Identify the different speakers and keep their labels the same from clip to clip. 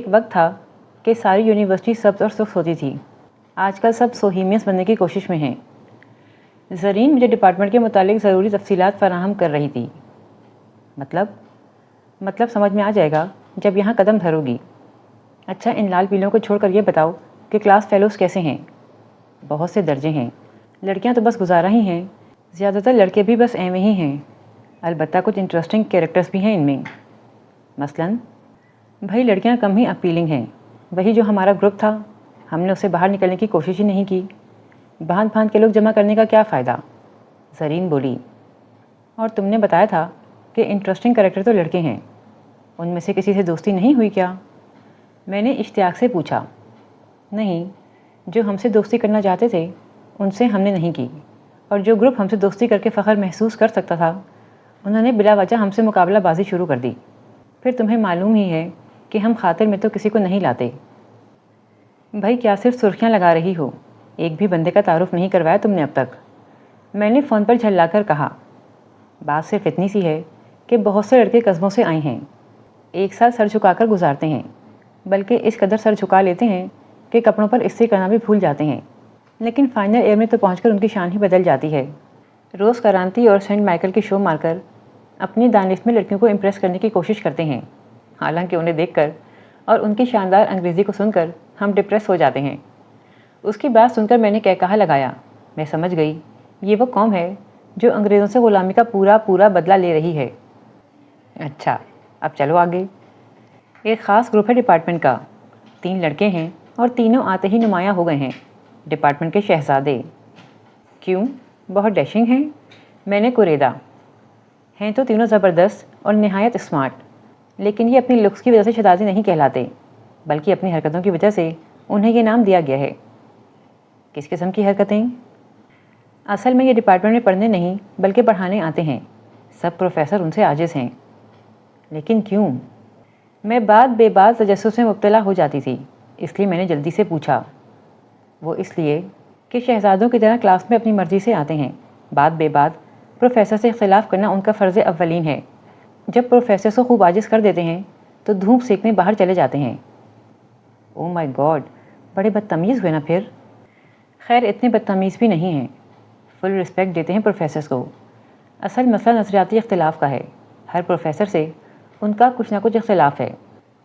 Speaker 1: ایک وقت تھا کہ ساری یونیورسٹی سبز اور سرخ ہوتی تھی. آج کل سب سوہیمینس بننے کی کوشش میں ہیں. زرین مجھے ڈپارٹمنٹ کے متعلق ضروری تفصیلات فراہم کر رہی تھی. مطلب سمجھ میں آ جائے گا جب یہاں قدم دھرو گی. اچھا ان لال پیلوں کو چھوڑ کر یہ بتاؤ کہ کلاس فیلوز کیسے ہیں؟ بہت سے درجے ہیں. لڑکیاں تو بس گزارا ہی ہیں. زیادہ تر لڑکے بھی بس ایویں ہی ہیں. البتہ کچھ انٹرسٹنگ کیریکٹرز بھی ہیں ان میں. مثلاً بھائی لڑکیاں کم ہی اپیلنگ ہیں. وہی جو ہمارا گروپ تھا ہم نے اسے باہر نکلنے کی کوشش ہی نہیں کی. باندھ کے لوگ جمع کرنے کا کیا فائدہ؟ زرین بولی. اور تم نے بتایا تھا کہ انٹرسٹنگ کریکٹر تو لڑکے ہیں. ان میں سے کسی سے دوستی نہیں ہوئی کیا؟ میں نے اشتیاق سے پوچھا. نہیں، جو ہم سے دوستی کرنا چاہتے تھے ان سے ہم نے نہیں کی، اور جو گروپ ہم سے دوستی کر کے فخر محسوس کر سکتا تھا انہوں نے بلا وجہ ہم سے مقابلہ بازی شروع کر دی. پھر تمہیں معلوم ہی ہے کہ ہم خاطر میں تو کسی کو نہیں لاتے. بھائی کیا صرف سرخیاں لگا رہی ہو؟ ایک بھی بندے کا تعارف نہیں کروایا تم نے اب تک. میں نے فون پر جھلا کر کہا. بات صرف اتنی سی ہے کہ بہت سے لڑکے قصبوں سے آئے ہیں. ایک سال سر جھکا کر گزارتے ہیں، بلکہ اس قدر سر جھکا لیتے ہیں کہ کپڑوں پر استری کرنا بھی بھول جاتے ہیں. لیکن فائنل ایئر میں تو پہنچ کر ان کی شان ہی بدل جاتی ہے. روز کرانتی اور سینٹ مائیکل کی شو مار کر اپنی دانش میں لڑکیوں کو امپریس کرنے کی کوشش کرتے ہیں. حالانکہ انہیں دیکھ کر اور ان کی شاندار انگریزی کو سن کر ہم ڈپریس ہو جاتے ہیں. اس کی بات سن کر میں نے کہا لگایا. میں سمجھ گئی یہ وہ قوم ہے جو انگریزوں سے غلامی کا پورا بدلہ لے رہی ہے. اچھا اب چلو آگے. ایک خاص گروپ ہے ڈپارٹمنٹ کا. 3 لڑکے ہیں اور تینوں آتے ہی نمایاں ہو گئے ہیں. ڈپارٹمنٹ کے شہزادے. کیوں؟ بہت ڈیشنگ ہیں؟ میں نے کوریدا. ہیں تو تینوں زبردست اور نہایت اسمارٹ، لیکن یہ اپنی لکس کی وجہ سے شہزادے نہیں کہلاتے، بلکہ اپنی حرکتوں کی وجہ سے انہیں یہ نام دیا گیا ہے. کس قسم کی حرکتیں؟ اصل میں یہ ڈپارٹمنٹ میں پڑھنے نہیں بلکہ پڑھانے آتے ہیں. سب پروفیسر ان سے عاجز ہیں. لیکن کیوں؟ میں بے بعد تجسس میں مبتلا ہو جاتی تھی، اس لیے میں نے جلدی سے پوچھا. وہ اس لیے کہ شہزادوں کی طرح کلاس میں اپنی مرضی سے آتے ہیں. بے بعد پروفیسر سے اختلاف کرنا ان کا فرض اولین ہے. جب پروفیسر کو خوب عاجز کر دیتے ہیں تو دھوپ سیکنے باہر چلے جاتے ہیں. او مائی گاڈ، بڑے بدتمیز ہوئے نا پھر. خیر اتنے بدتمیز بھی نہیں ہیں. فل رسپیکٹ دیتے ہیں پروفیسرز کو. اصل مسئلہ نظریاتی اختلاف کا ہے. ہر پروفیسر سے ان کا کچھ نہ کچھ اختلاف ہے.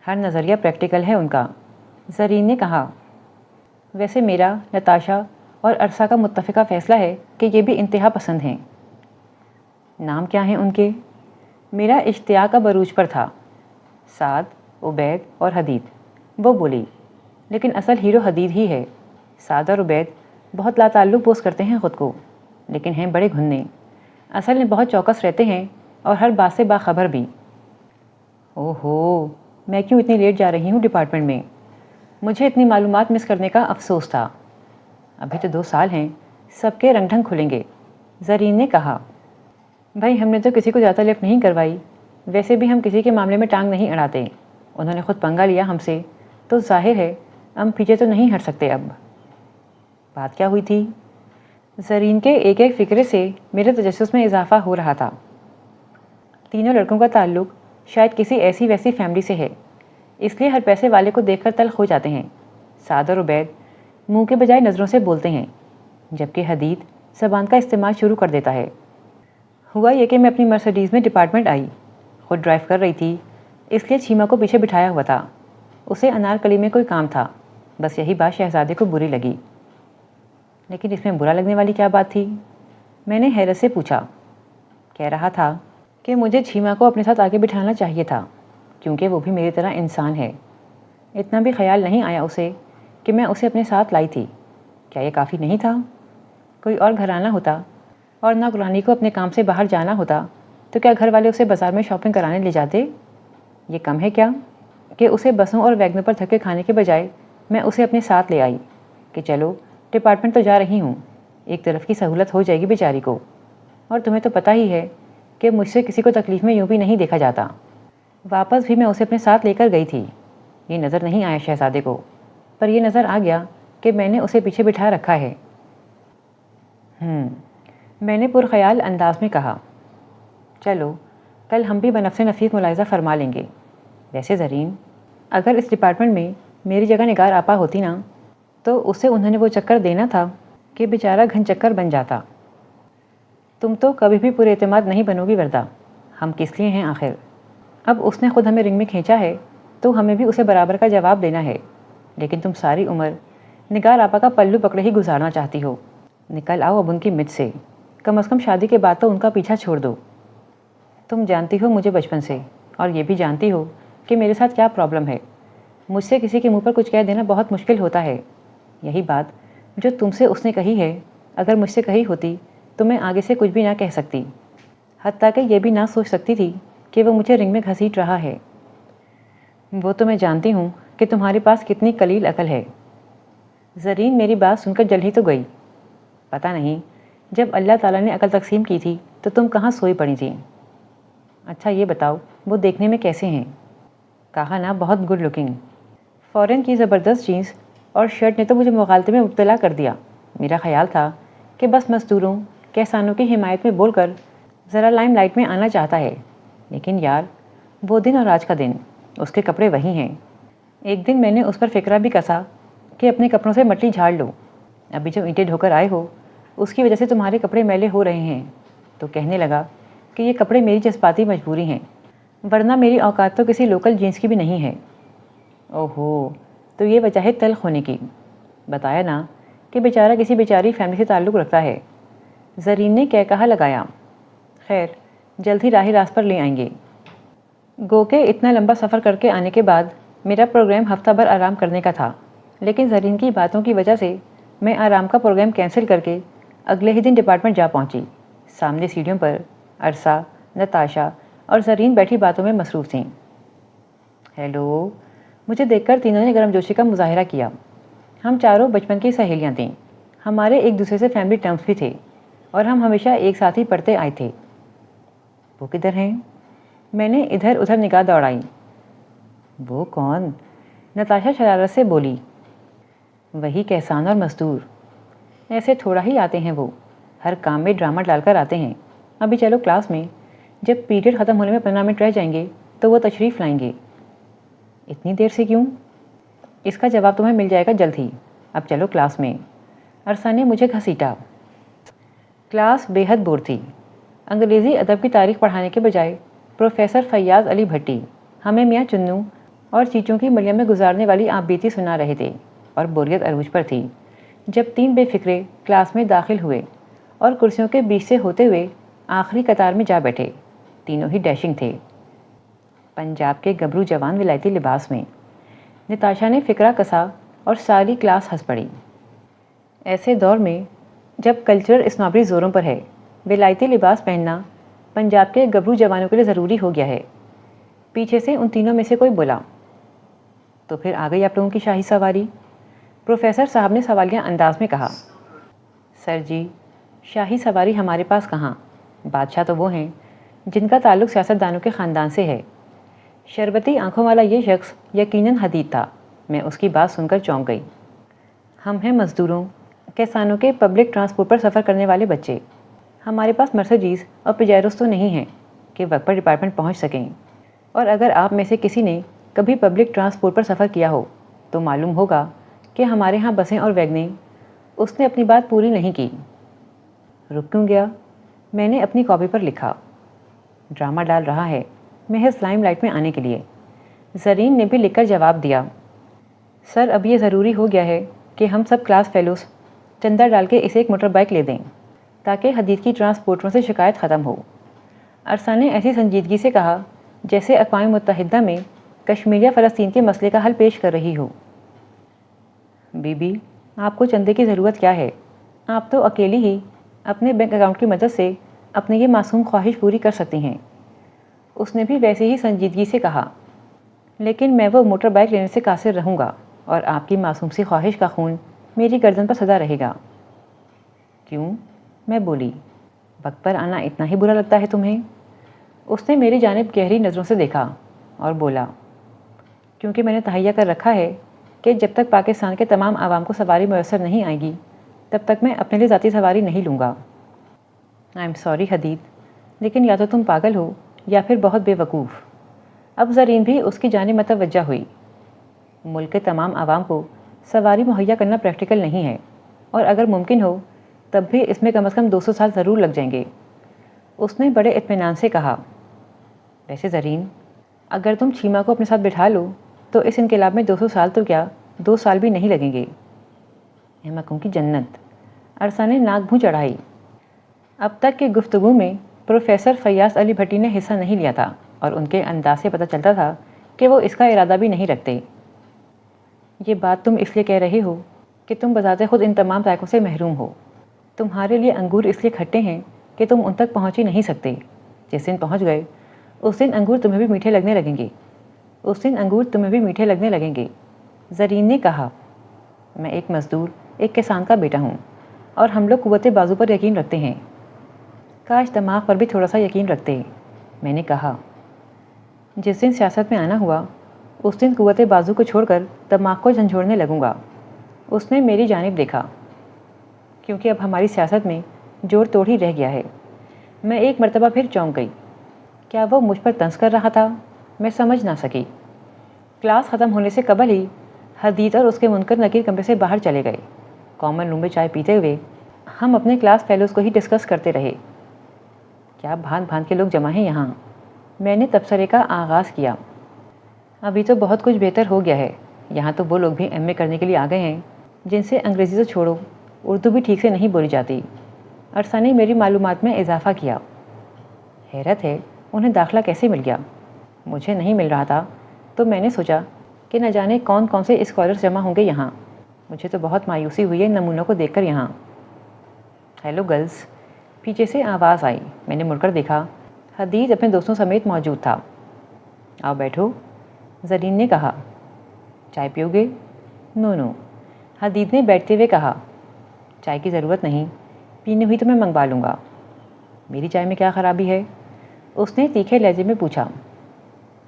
Speaker 1: ہر نظریہ پریکٹیکل ہے ان کا. زرین نے کہا. ویسے میرا، نتاشا اور عرصہ کا متفقہ فیصلہ ہے کہ یہ بھی انتہا پسند ہیں. نام کیا ہیں ان کے؟ میرا اشتیاق اب عروج پر تھا. سعد، عبید اور حدید. وہ بولی. لیکن اصل ہیرو حدید ہی ہے. سعد اور عبید بہت لا تعلق پوز کرتے ہیں خود کو، لیکن ہیں بڑے گھنے. اصل میں بہت چوکس رہتے ہیں اور ہر بات سے باخبر بھی. اوہو، میں کیوں اتنی لیٹ جا رہی ہوں ڈپارٹمنٹ میں؟ مجھے اتنی معلومات مس کرنے کا افسوس تھا. ابھی تو 2 سال ہیں، سب کے رنگ ڈھنگ کھلیں گے. زرین نے کہا. بھائی ہم نے تو کسی کو زیادہ لفٹ نہیں کروائی. ویسے بھی ہم کسی کے معاملے میں ٹانگ نہیں اڑاتے. انہوں نے خود پنگا لیا ہم سے تو ظاہر ہے ہم پیچھے تو نہیں ہٹ سکتے. اب بات کیا ہوئی تھی؟ زرین کے ایک فکرے سے میرے تجسس میں اضافہ ہو رہا تھا. تینوں لڑکوں کا تعلق شاید کسی ایسی ویسی فیملی سے ہے، اس لیے ہر پیسے والے کو دیکھ کر تلخ ہو جاتے ہیں. سعد اور عبید منہ کے بجائے نظروں سے بولتے ہیں، جبکہ حدید زبان کا استعمال شروع کر دیتا ہے. ہوا یہ کہ میں اپنی مرسڈیز میں ڈپارٹمنٹ آئی. خود ڈرائیو کر رہی تھی، اس لیے چھیما کو پیچھے بٹھایا ہوا تھا. اسے انارکلی میں کوئی کام تھا. بس یہی بات شہزادے کو بری لگی. لیکن اس میں برا لگنے والی کیا بات تھی؟ میں نے حیرت سے پوچھا. کہہ رہا تھا کہ مجھے چھیما کو اپنے ساتھ آگے بٹھانا چاہیے تھا، کیونکہ وہ بھی میری طرح انسان ہے. اتنا بھی خیال نہیں آیا اسے کہ میں اسے اپنے ساتھ لائی تھی. کیا یہ کافی نہیں تھا؟ کوئی اور گھرانہ ہوتا اور نوکرانی کو اپنے کام سے باہر جانا ہوتا تو کیا گھر والے اسے بازار میں شاپنگ کرانے لے جاتے؟ یہ کم ہے کیا کہ اسے بسوں اور ویگنوں پر دھکے کھانے کے بجائے میں اسے اپنے ساتھ لے آئی کہ چلو ڈپارٹمنٹ تو جا رہی ہوں، ایک طرف کی سہولت ہو جائے گی بیچاری کو. اور تمہیں تو پتہ ہی ہے کہ مجھ سے کسی کو تکلیف میں یوں بھی نہیں دیکھا جاتا. واپس بھی میں اسے اپنے ساتھ لے کر گئی تھی. یہ نظر نہیں آیا شہزادے کو، پر یہ نظر آ گیا کہ میں نے اسے پیچھے بٹھا رکھا ہے. میں نے پرخیال انداز میں کہا. چلو کل ہم بھی بنفس نفیس ملاحظہ فرما لیں گے. ویسے زرین، اگر اس ڈپارٹمنٹ میں میری جگہ نگار آپا ہوتی نا تو اسے انہوں نے وہ چکر دینا تھا کہ بیچارہ گھن چکر بن جاتا۔ تم تو کبھی بھی پورے اعتماد نہیں بنو گی وردہ، ہم کس لیے ہیں آخر؟ اب اس نے خود ہمیں رنگ میں کھینچا ہے تو ہمیں بھی اسے برابر کا جواب دینا ہے، لیکن تم ساری عمر نگار آپا کا پلو پکڑے ہی گزارنا چاہتی ہو۔ نکل آؤ اب ان کی مت سے، کم از کم شادی کے بعد تو ان کا پیچھا چھوڑ دو۔ تم جانتی ہو مجھے بچپن سے، اور یہ بھی جانتی ہو کہ میرے ساتھ کیا پرابلم ہے۔ مجھ سے کسی کے منہ پر کچھ کہہ دینا بہت مشکل ہوتا ہے۔ یہی بات جو تم سے اس نے کہی ہے، اگر مجھ سے کہی ہوتی تو میں آگے سے کچھ بھی نہ کہہ سکتی، حتیٰ کہ یہ بھی نہ سوچ سکتی تھی کہ وہ مجھے رنگ میں گھسیٹ رہا ہے۔ وہ تو میں جانتی ہوں کہ تمہارے پاس کتنی قلیل عقل ہے۔ زرین میری بات سن کر جل ہی تو گئی۔ پتہ نہیں جب اللہ تعالیٰ نے عقل تقسیم کی تھی تو تم کہاں سوئی پڑی تھی۔ اچھا یہ بتاؤ وہ دیکھنے میں کیسے ہیں؟ کہا نا بہت گڈ لکنگ۔ فورن کی زبردست جینس اور شرٹ نے تو مجھے مغالطے میں مبتلا کر دیا۔ میرا خیال تھا کہ بس مزدوروں کسانوں کی حمایت میں بول کر ذرا لائم لائٹ میں آنا چاہتا ہے، لیکن یار وہ دن اور آج کا دن، اس کے کپڑے وہی ہیں۔ ایک دن میں نے اس پر فکرہ بھی کسا کہ اپنے کپڑوں سے مٹی جھاڑ لو، ابھی جو اینٹیں ڈھو کر آئے ہو اس کی وجہ سے تمہارے کپڑے میلے ہو رہے ہیں، تو کہنے لگا کہ یہ کپڑے میری جذباتی مجبوری ہیں، ورنہ میری اوقات تو کسی لوکل جینس کی بھی نہیں ہے۔ اوہو، تو یہ وجہ ہے تلخ ہونے کی۔ بتایا نا کہ بیچارہ کسی بیچاری فیملی سے تعلق رکھتا ہے۔ زرین نے کہا لگایا، خیر جلد ہی راہ راست پر لے آئیں گے۔ گو کہ اتنا لمبا سفر کر کے آنے کے بعد میرا پروگرام ہفتہ بھر آرام کرنے کا تھا، لیکن زرین کی باتوں کی وجہ سے میں آرام کا پروگرام کینسل کر کے اگلے ہی دن ڈپارٹمنٹ جا پہنچی۔ سامنے سیڑھیوں پر عرصہ، نتاشا اور زرین بیٹھی باتوں میں مصروف تھیں۔ ہیلو، مجھے دیکھ کر تینوں نے گرم جوشی کا مظاہرہ کیا۔ ہم چاروں بچپن کی سہیلیاں تھیں، ہمارے ایک دوسرے سے فیملی ٹرمز بھی تھے، اور ہم ہمیشہ ایک ساتھ ہی پڑھتے آئے تھے۔ وہ کدھر ہیں؟ میں نے ادھر ادھر نگاہ دوڑائی۔ وہ کون؟ نتاشا شرارت سے بولی۔ وہی کہسان اور مزدور، ایسے تھوڑا ہی آتے ہیں وہ، ہر کام میں ڈرامہ ڈال کر آتے ہیں۔ ابھی چلو کلاس میں، جب پیریڈ ختم ہونے میں 15 منٹ رہ جائیں گے تو وہ تشریف لائیں گے۔ اتنی دیر سے کیوں؟ اس کا جواب تمہیں مل جائے گا جلد ہی، اب چلو کلاس میں۔ عرصہ نے مجھے گھسیٹا۔ کلاس بے حد بور تھی۔ انگریزی ادب کی تاریخ پڑھانے کے بجائے پروفیسر فیاض علی بھٹی ہمیں میاں چنو اور چیچوں کی مریم میں گزارنے والی آپ بیتی سنا رہے تھے، اور بوریت عروج پر تھی جب 3 بے فکرے کلاس میں داخل ہوئے اور کرسیوں کے بیچ سے ہوتے ہوئے آخری قطار میں جا بیٹھے۔ تینوں ہی ڈیشنگ تھے، پنجاب کے گبرو جوان ولایتی لباس میں۔ نتاشا نے فکرہ کسا اور ساری کلاس ہنس پڑی۔ ایسے دور میں جب کلچرل اسنوبری زوروں پر ہے، ولایتی لباس پہننا پنجاب کے گبرو جوانوں کے لیے ضروری ہو گیا ہے۔ پیچھے سے ان تینوں میں سے کوئی بولا، تو پھر آ گئی آپ لوگوں کی شاہی سواری؟ پروفیسر صاحب نے سوالیہ انداز میں کہا۔ سر جی، شاہی سواری ہمارے پاس کہاں، بادشاہ تو وہ ہیں جن کا تعلق سیاستدانوں کے خاندان سے ہے۔ شربتی آنکھوں والا یہ شخص یقیناً حدید تھا۔ میں اس کی بات سن کر چونک گئی۔ ہم ہیں مزدوروں، کسانوں کے پبلک ٹرانسپورٹ پر سفر کرنے والے بچے۔ ہمارے پاس مرسڈیز اور پجیروز تو نہیں ہیں کہ وقت پر ڈپارٹمنٹ پہنچ سکیں، اور اگر آپ میں سے کسی نے کبھی پبلک ٹرانسپورٹ پر سفر کیا ہو تو معلوم ہوگا کہ ہمارے ہاں بسیں اور ویگنیں۔ اس نے اپنی بات پوری نہیں کی۔ رک کیوں گیا؟ میں نے اپنی کاپی پر لکھا۔ ڈرامہ ڈال رہا ہے، محض لائم لائٹ میں آنے کے لیے۔ زرین نے بھی لکھ کر جواب دیا، سر اب یہ ضروری ہو گیا ہے کہ ہم سب کلاس فیلوز چندہ ڈال کے اسے ایک موٹر بائک لے دیں تاکہ حدید کی ٹرانسپورٹروں سے شکایت ختم ہو۔ عرصہ نے ایسی سنجیدگی سے کہا جیسے اقوام متحدہ میں کشمیر یا فلسطین کے مسئلے کا حل پیش کر رہی ہو۔ بی بی، آپ کو چندے کی ضرورت کیا ہے؟ آپ تو اکیلی ہی اپنے بینک اکاؤنٹ کی مدد سے اپنی یہ معصوم خواہش پوری کر سکتی ہیں۔ اس نے بھی ویسے ہی سنجیدگی سے کہا، لیکن میں وہ موٹر بائک لینے سے قاصر رہوں گا، اور آپ کی معصوم سی خواہش کا خون میری گردن پر سدا رہے گا۔ کیوں؟ میں بولی، وقت پر آنا اتنا ہی برا لگتا ہے تمہیں؟ اس نے میری جانب گہری نظروں سے دیکھا اور بولا، کیونکہ میں نے تہیہ کر رکھا ہے کہ جب تک پاکستان کے تمام عوام کو سواری میسر نہیں آئے گی تب تک میں اپنے لیے ذاتی سواری نہیں لوں گا۔ آئی ایم سوری حدید، لیکن یا تو تم پاگل ہو یا پھر بہت بے وقوف۔ اب زرین بھی اس کی جانب متوجہ ہوئی۔ ملک کے تمام عوام کو سواری مہیا کرنا پریکٹیکل نہیں ہے، اور اگر ممکن ہو تب بھی اس میں کم از کم 200 سال ضرور لگ جائیں گے۔ اس نے بڑے اطمینان سے کہا، ویسے زرین، اگر تم چیما کو اپنے ساتھ بٹھا لو تو اس انقلاب میں 200 سال تو کیا 2 سال بھی نہیں لگیں گے۔ احمقوں کی جنت، عرصہ نے ناک بھوں چڑھائی۔ اب تک کی گفتگو میں پروفیسر فیاض علی بھٹی نے حصہ نہیں لیا تھا، اور ان کے انداز سے پتہ چلتا تھا کہ وہ اس کا ارادہ بھی نہیں رکھتے۔ یہ بات تم اس لیے کہہ رہے ہو کہ تم بذات خود ان تمام ذائقوں سے محروم ہو۔ تمہارے لیے انگور اس لیے کھٹے ہیں کہ تم ان تک پہنچ ہی نہیں سکتے۔ جس دن پہنچ گئے اس دن انگور تمہیں بھی میٹھے لگنے لگیں گے، اس دن انگور تمہیں بھی میٹھے لگنے لگیں گے۔ زرین نے کہا، میں ایک مزدور، ایک کسان کا بیٹا ہوں، اور ہم لوگ قوت بازو پر یقین رکھتے ہیں۔ کاش دماغ پر بھی تھوڑا سا یقین رکھتے، میں نے کہا۔ جس دن سیاست میں آنا ہوا اس دن قوت بازو کو چھوڑ کر دماغ کو جھنجھوڑنے لگوں گا۔ اس نے میری جانب دیکھا، کیونکہ اب ہماری سیاست میں جوڑ توڑ ہی رہ گیا ہے۔ میں ایک مرتبہ پھر چونک گئی۔ کیا وہ مجھ پر طنز کر رہا تھا؟ میں سمجھ نہ سکی۔ کلاس ختم ہونے سے قبل ہی حدید اور اس کے منکر نکیر کمرے سے باہر چلے گئے۔ کامن روم میں چائے پیتے ہوئے ہم اپنے کلاس فیلوز کو ہی ڈسکس کرتے رہے۔ کیا بھانت بھانت کے لوگ جمع ہیں یہاں، میں نے تبصرے کا آغاز کیا۔ ابھی تو بہت کچھ بہتر ہو گیا ہے، یہاں تو وہ لوگ بھی ایم اے کرنے کے لیے آ گئے ہیں جن سے انگریزی تو چھوڑو اردو بھی ٹھیک سے نہیں بولی جاتی۔ عرصہ نے میری معلومات میں اضافہ کیا۔ حیرت ہے انہیں داخلہ کیسے مل گیا؟ مجھے نہیں مل رہا تھا تو میں نے سوچا کہ نہ جانے کون کون سے اسکالرز جمع ہوں گے یہاں۔ مجھے تو بہت مایوسی ہوئی ہے نمونوں کو دیکھ کر یہاں۔ ہیلو گرلز، پیچھے سے آواز آئی۔ میں نے مڑ کر دیکھا، حدید اپنے دوستوں سمیت موجود تھا۔ آؤ بیٹھو، زرین نے کہا۔ چائے پیو گے؟ نو، حدید نے بیٹھتے ہوئے کہا۔ چائے کی ضرورت نہیں، پینی ہوئی تو میں منگوا لوں گا۔ میری چائے میں کیا خرابی ہے؟ اس نے تیکھے لہجے میں پوچھا۔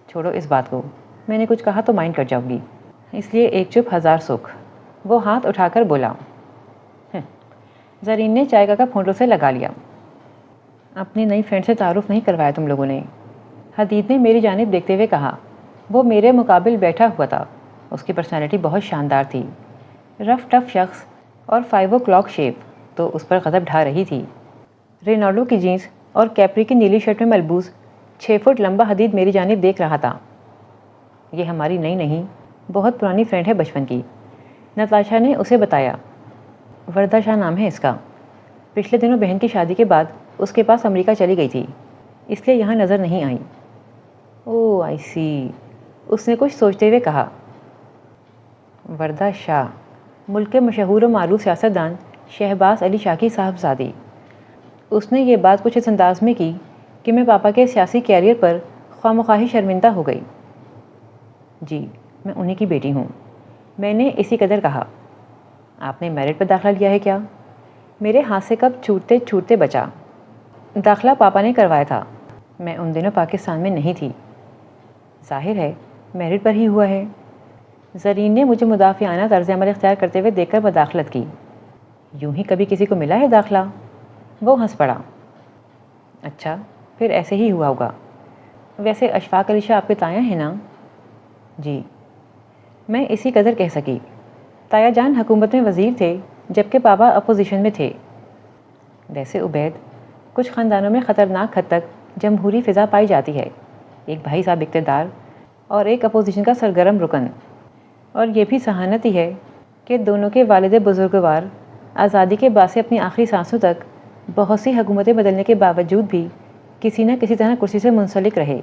Speaker 1: چھوڑو اس بات کو، میں نے کچھ کہا تو مائنڈ کر جاؤ گی، اس لیے ایک چپ ہزار سکھ۔ وہ ہاتھ اٹھا کر بولا۔ زرین نے چائے کا کپ ہونٹوں سے لگا لیا۔ اپنی نئی فرینڈ سے تعارف نہیں کروایا تم لوگوں نے؟ حدید نے میری جانب دیکھتے ہوئے کہا۔ وہ میرے مقابل بیٹھا ہوا تھا۔ اس کی پرسنالٹی بہت شاندار تھی، رف ٹف شخص، اور 5 o'clock شیپ تو اس پر غضب ڈھا رہی تھی۔ رینالڈو کی جینس اور کیپری کی نیلی شرٹ میں ملبوس 6 فٹ لمبا حدید میری جانب دیکھ رہا تھا۔ یہ ہماری نئی نہیں، بہت پرانی فرینڈ ہے بچپن کی، نتاشا نے اسے بتایا۔ وردہ شاہ نام ہے اس کا۔ پچھلے دنوں بہن کی شادی کے بعد اس کے پاس امریکہ چلی گئی تھی، اس لیے یہاں نظر نہیں آئی۔ او آئی سی، اس نے کچھ سوچتے ہوئے کہا۔ وردہ شاہ، ملک کے مشہور و معروف سیاستدان شہباز علی شاہ کی صاحبزادی۔ اس نے یہ بات کچھ اس انداز میں کی کہ میں پاپا کے سیاسی کیریئر پر خواہ مخواہ شرمندہ ہو گئی۔ جی، میں انہی کی بیٹی ہوں، میں نے اسی قدر کہا۔ آپ نے میرٹ پر داخلہ لیا ہے کیا؟ میرے ہاتھ سے کب چھوٹتے چھوٹتے بچا۔ داخلہ پاپا نے کروایا تھا، میں ان دنوں پاکستان میں نہیں تھی۔ ظاہر ہے میرٹ پر ہی ہوا ہے۔ زرین نے مجھے مدافعانہ طرز عمل اختیار کرتے ہوئے دیکھ کر مداخلت کی۔ یوں ہی کبھی کسی کو ملا ہے داخلہ؟ وہ ہنس پڑا۔ اچھا، پھر ایسے ہی ہوا ہوگا۔ ویسے اشفاق علی شاہ آپ کے تایا ہیں نا؟ جی، میں اسی قدر کہہ سکی۔ تایا جان حکومت میں وزیر تھے جبکہ پاپا اپوزیشن میں تھے۔ ویسے عبید، کچھ خاندانوں میں خطرناک حد تک جمہوری فضا پائی جاتی ہے، ایک بھائی صاحب اقتدار اور ایک اپوزیشن کا سرگرم رکن، اور یہ بھی ذہانت ہی ہے کہ دونوں کے والد بزرگوار آزادی کے بعد سے اپنی آخری سانسوں تک بہت سی حکومتیں بدلنے کے باوجود بھی کسی نہ کسی طرح کرسی سے منسلک رہے۔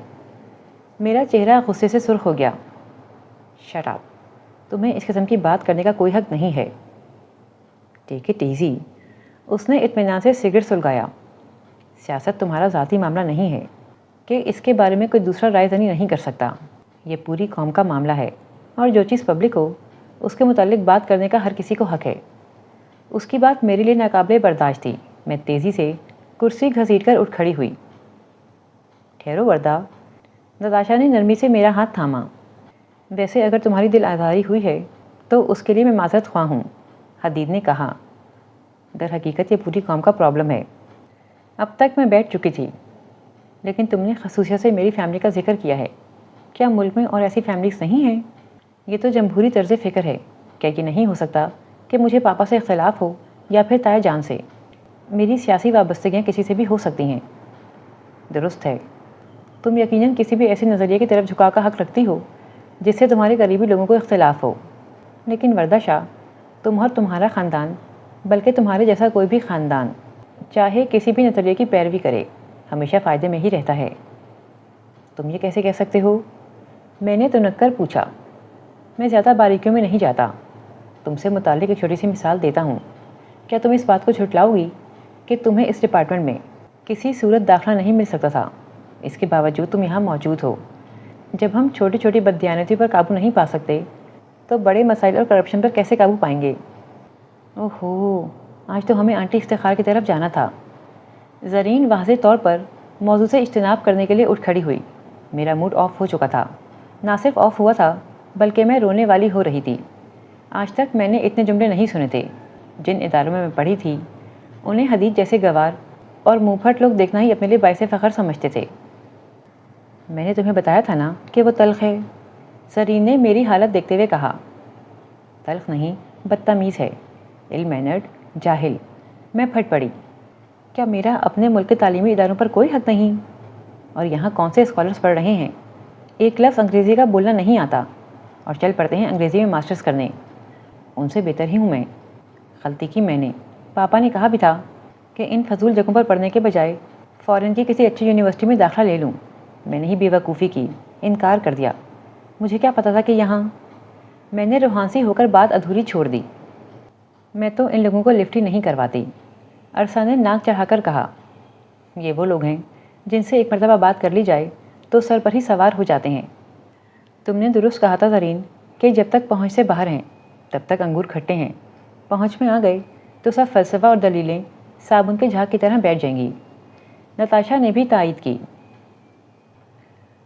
Speaker 1: میرا چہرہ غصے سے سرخ ہو گیا۔ شٹ اپ، تمہیں اس قسم کی بات کرنے کا کوئی حق نہیں ہے۔ ٹیک اٹ ایزی، اس نے اطمینان سے سگریٹ سلگایا۔ سیاست تمہارا ذاتی معاملہ نہیں ہے کہ اس کے بارے میں کوئی دوسرا رائے زنی نہیں کر سکتا۔ یہ پوری قوم کا معاملہ ہے، اور جو چیز پبلک ہو اس کے متعلق بات کرنے کا ہر کسی کو حق ہے۔ اس کی بات میرے لیے ناقابل برداشت تھی۔ میں تیزی سے کرسی گھسیٹ کر اٹھ کھڑی ہوئی۔ ٹھہرو وردہ، نتاشا نے نرمی سے میرا ہاتھ تھاما۔ ویسے اگر تمہاری دل آزاری ہوئی ہے تو اس کے لیے میں معذرت خواہ ہوں، حدید نے کہا۔ در حقیقت یہ پوری قوم کا پرابلم ہے۔ اب تک میں بیٹھ چکی تھی، لیکن تم نے خصوصیت سے میری فیملی کا ذکر کیا ہے۔ کیا ملک میں اور ایسی فیملیز نہیں ہیں؟ یہ تو جمہوری طرز فکر ہے. کیا یہ نہیں ہو سکتا کہ مجھے پاپا سے اختلاف ہو یا پھر تایا جان سے؟ میری سیاسی وابستگیاں کسی سے بھی ہو سکتی ہیں. درست ہے. تم یقیناً کسی بھی ایسے نظریے کی طرف جھکا کا حق رکھتی ہو جس سے تمہارے قریبی لوگوں کو اختلاف ہو. لیکن وردہ شاہ، تم اور تمہارا خاندان، بلکہ تمہارے جیسا کوئی بھی خاندان، چاہے کسی بھی نظریے کی پیروی کرے، ہمیشہ فائدے میں ہی رہتا ہے. تم یہ کیسے کہہ سکتے ہو؟ میں نے تنک کر پوچھا. میں زیادہ باریکیوں میں نہیں جاتا. تم سے متعلق ایک چھوٹی سی مثال دیتا ہوں. کیا تم اس بات کو جھٹلاؤ گی کہ تمہیں اس ڈپارٹمنٹ میں کسی صورت داخلہ نہیں مل سکتا تھا؟ اس کے باوجود تم یہاں موجود ہو. جب ہم چھوٹی چھوٹی بددیانتی پر قابو نہیں پا سکتے تو بڑے مسائل اور کرپشن پر کیسے قابو پائیں گے؟ اوہو، آج تو ہمیں آنٹی افتخار کی طرف جانا تھا. زرین واضح طور پر موضوع سے اجتناب کرنے کے لیے اٹھ کھڑی ہوئی. میرا موڈ آف ہو چکا تھا. نہ صرف آف ہوا تھا بلکہ میں رونے والی ہو رہی تھی. آج تک میں نے اتنے جملے نہیں سنے تھے. جن اداروں میں پڑھی تھی انہیں حدید جیسے گوار اور منہ پھٹ لوگ دیکھنا ہی اپنے لیے باعث فخر سمجھتے تھے. میں نے تمہیں بتایا تھا نا کہ وہ تلخ ہے، زرین نے میری حالت دیکھتے ہوئے کہا. تلخ نہیں، بدتمیز ہے، ill mannered، جاہل. میں پھٹ پڑی. کیا میرا اپنے ملک کے تعلیمی اداروں پر کوئی حق نہیں؟ اور یہاں کون سے اسکالرس پڑھ رہے ہیں، ایک لفظ انگریزی کا بولنا نہیں آتا اور چل پڑتے ہیں انگریزی میں ماسٹرز کرنے. ان سے بہتر ہی ہوں میں. غلطی کی میں نے. پاپا نے کہا بھی تھا کہ ان فضول جگہوں پر پڑھنے کے بجائے فورن کی کسی اچھی یونیورسٹی میں داخلہ لے لوں. میں نے ہی بے وقوفی کی، انکار کر دیا. مجھے کیا پتا تھا کہ یہاں. میں نے روحانسی ہو کر بات ادھوری چھوڑ دی. میں تو ان لوگوں کو لفٹ ہی نہیں کرواتی. عرصہ نے ناک چڑھا کر کہا. یہ وہ لوگ ہیں جن سے ایک مرتبہ بات کر لی جائے تو سر پر ہی سوار ہو جاتے ہیں. تم نے درست کہا تھا زرین کہ جب تک پہنچ سے باہر ہیں تب تک انگور کھٹے ہیں. پہنچ میں آ گئے تو سب فلسفہ اور دلیلیں صابن کے جھاگ کی طرح بیٹھ جائیں گی. نتاشا نے بھی تائید کی.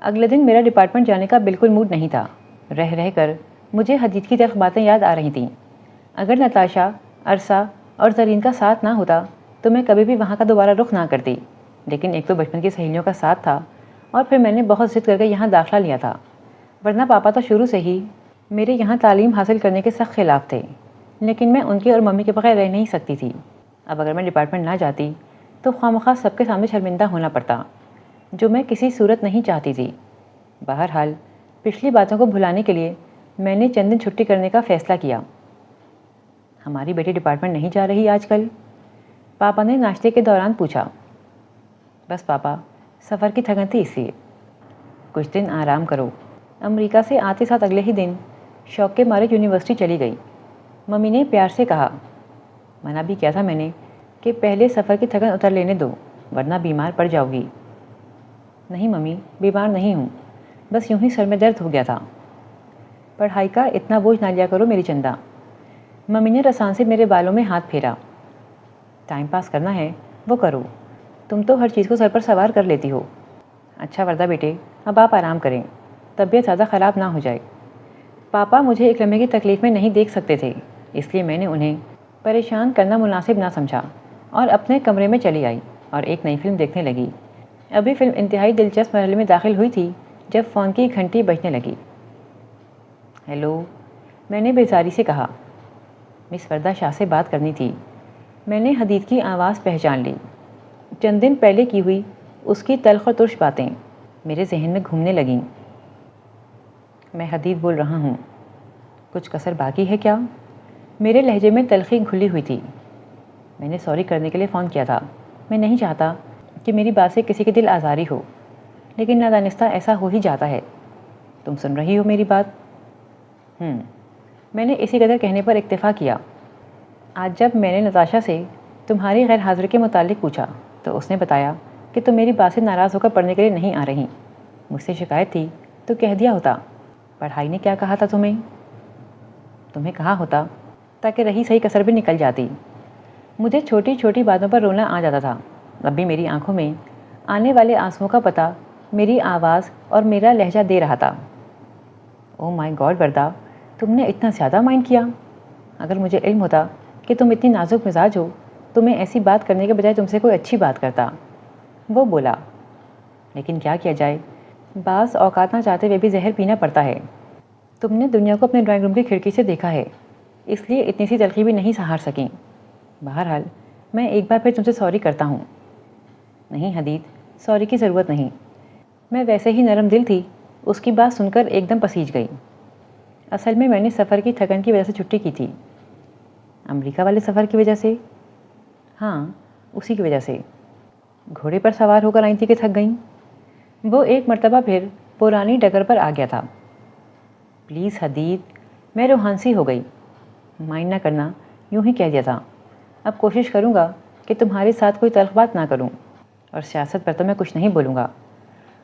Speaker 1: اگلے دن میرا ڈپارٹمنٹ جانے کا بالکل موڈ نہیں تھا. رہ رہ کر مجھے حدید کی تلخ باتیں یاد آ رہی تھیں. اگر نتاشا، عرصہ اور زرین کا ساتھ نہ ہوتا تو میں کبھی بھی وہاں کا دوبارہ رخ نہ کرتی. لیکن ایک تو بچپن کی سہیلیوں کا ساتھ تھا اور پھر میں نے بہت ضد کر کے یہاں داخلہ لیا تھا. ورنہ پاپا تو شروع سے ہی میرے یہاں تعلیم حاصل کرنے کے سخت خلاف تھے. لیکن میں ان کی اور ممی کے بغیر رہ نہیں سکتی تھی. اب اگر میں ڈپارٹمنٹ نہ جاتی تو خواہ سب کے سامنے شرمندہ ہونا پڑتا، جو میں کسی صورت نہیں چاہتی تھی. بہرحال پچھلی باتوں کو بھلانے کے لیے میں نے چند دن چھٹی کرنے کا فیصلہ کیا. ہماری بیٹی ڈپارٹمنٹ نہیں جا رہی آج کل؟ پاپا نے ناشتے کے دوران پوچھا. بس پاپا، سفر کی تھکن تھی اس لیے. کچھ دن آرام کرو. امریکہ سے آتے ساتھ اگلے ہی دن شوق کے مارے یونیورسٹی چلی گئی. ممی نے پیار سے کہا. منع بھی کیا تھا میں نے کہ پہلے سفر کی تھکن اتر لینے دو ورنہ بیمار پڑ جاؤ گی. نہیں ممی، بیمار نہیں ہوں، بس یوں ہی سر میں درد ہو گیا تھا. پڑھائی کا اتنا بوجھ نہ لیا کرو میری چندا. ممی نے رسان سے میرے بالوں میں ہاتھ پھیرا. ٹائم پاس کرنا ہے وہ کرو، تم تو ہر چیز کو سر پر سوار کر لیتی ہو. اچھا وردہ بیٹے، اب آپ آرام کریں، طبیعت زیادہ خراب نہ ہو جائے. پاپا مجھے ایک لمحے کی تکلیف میں نہیں دیکھ سکتے تھے، اس لیے میں نے انہیں پریشان کرنا مناسب نہ سمجھا اور اپنے کمرے میں چلی آئی اور ایک نئی فلم دیکھنے لگی. ابھی فلم انتہائی دلچسپ مرحلے میں داخل ہوئی تھی جب فون کی گھنٹی بجنے لگی. ہیلو، میں نے بیزاری سے کہا. مس وردہ شاہ سے بات کرنی تھی. میں نے حدید کی آواز پہچان لی. چند دن پہلے کی ہوئی اس کی تلخ اور ترش باتیں میرے ذہن میں گھومنے لگیں. میں حدید بول رہا ہوں. کچھ کسر باقی ہے کیا؟ میرے لہجے میں تلخی گھلی ہوئی تھی. میں نے سوری کرنے کے لیے فون کیا تھا. میں نہیں چاہتا کہ میری بات سے کسی کے دل آزاری ہو، لیکن نادانستہ ایسا ہو ہی جاتا ہے. تم سن رہی ہو میری بات؟ میں نے اسی قدر کہنے پر اکتفا کیا. آج جب میں نے نتاشا سے تمہاری غیر حاضری کے متعلق پوچھا تو اس نے بتایا کہ تم میری بات سے ناراض ہو کر پڑھنے کے لیے نہیں آ رہی. مجھ سے شکایت تھی تو کہہ دیا ہوتا. پڑھائی نے کیا کہا تھا تمہیں کہا ہوتا تاکہ رہی صحیح کسر بھی نکل جاتی. مجھے چھوٹی چھوٹی باتوں پر رونا آ جاتا تھا. اب بھی میری آنکھوں میں آنے والے آنسوؤں کا پتہ میری آواز اور میرا لہجہ دے رہا تھا. او مائی گاڈ وردہ، تم نے اتنا زیادہ مائنڈ کیا. اگر مجھے علم ہوتا کہ تم اتنی نازک مزاج ہو تو میں ایسی بات کرنے کے بجائے تم سے کوئی اچھی بات کرتا. وہ بولا. لیکن کیا کیا جائے، بعض اوقات نہ چاہتے ہوئے بھی زہر پینا پڑتا ہے. تم نے دنیا کو اپنے ڈرائنگ روم کی کھڑکی سے دیکھا ہے، اس لیے اتنی سی تلخی بھی نہیں سہار سکیں۔ بہرحال میں ایک بار پھر تم سے سوری کرتا ہوں۔ نہیں حدید، سوری کی ضرورت نہیں، میں ویسے ہی نرم دل تھی۔ اس کی بات سن کر ایک دم پسیج گئی۔ اصل میں نے سفر کی تھکن کی وجہ سے چھٹی کی تھی۔ امریکہ والے سفر کی وجہ سے؟ ہاں، اسی کی وجہ سے۔ گھوڑے پر سوار ہو کر آئی تھی کہ تھک گئیں؟ وہ ایک مرتبہ پھر پرانی ڈگر پر آ گیا تھا۔ پلیز حدید، میں روحانسی ہو گئی۔ مائنڈ نہ کرنا، یوں ہی کہہ دیا تھا۔ اب کوشش کروں گا کہ تمہارے ساتھ کوئی تلخ بات نہ کروں، اور سیاست پر تو میں کچھ نہیں بولوں گا۔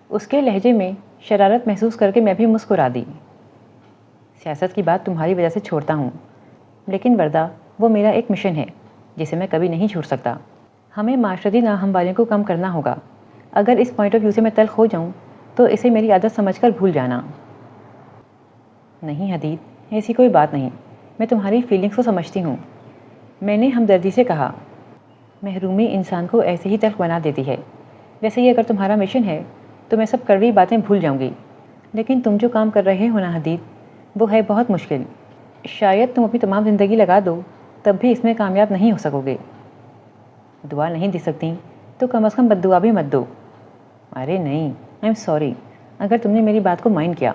Speaker 1: اس کے لہجے میں شرارت محسوس کر کے میں بھی مسکرا دی۔ سیاست کی بات تمہاری وجہ سے چھوڑتا ہوں، لیکن وردہ وہ میرا ایک مشن ہے جسے میں کبھی نہیں چھوڑ سکتا۔ ہمیں معاشرتی ناہمواریوں کو کم کرنا ہوگا۔ اگر اس پوائنٹ آف ویو سے میں تلخ ہو جاؤں تو اسے میری عادت سمجھ کر بھول جانا۔ نہیں حدید، ایسی کوئی بات نہیں، میں تمہاری فیلنگز کو سمجھتی ہوں۔ میں نے ہمدردی سے کہا، محرومی انسان کو ایسے ہی تلخ بنا دیتی ہے۔ ویسے ہی اگر تمہارا مشن ہے تو میں سب کڑوی باتیں بھول جاؤں گی، لیکن تم جو کام کر رہے ہو نا حدید، وہ ہے بہت مشکل۔ شاید تم اپنی تمام زندگی لگا دو تب بھی اس میں کامیاب نہیں ہو سکو گے۔ دعا نہیں دے سکتی تو کم از کم بد دعا بھی مت دو۔ ارے نہیں، آئی ایم سوری اگر تم نے میری بات کو مائنڈ کیا۔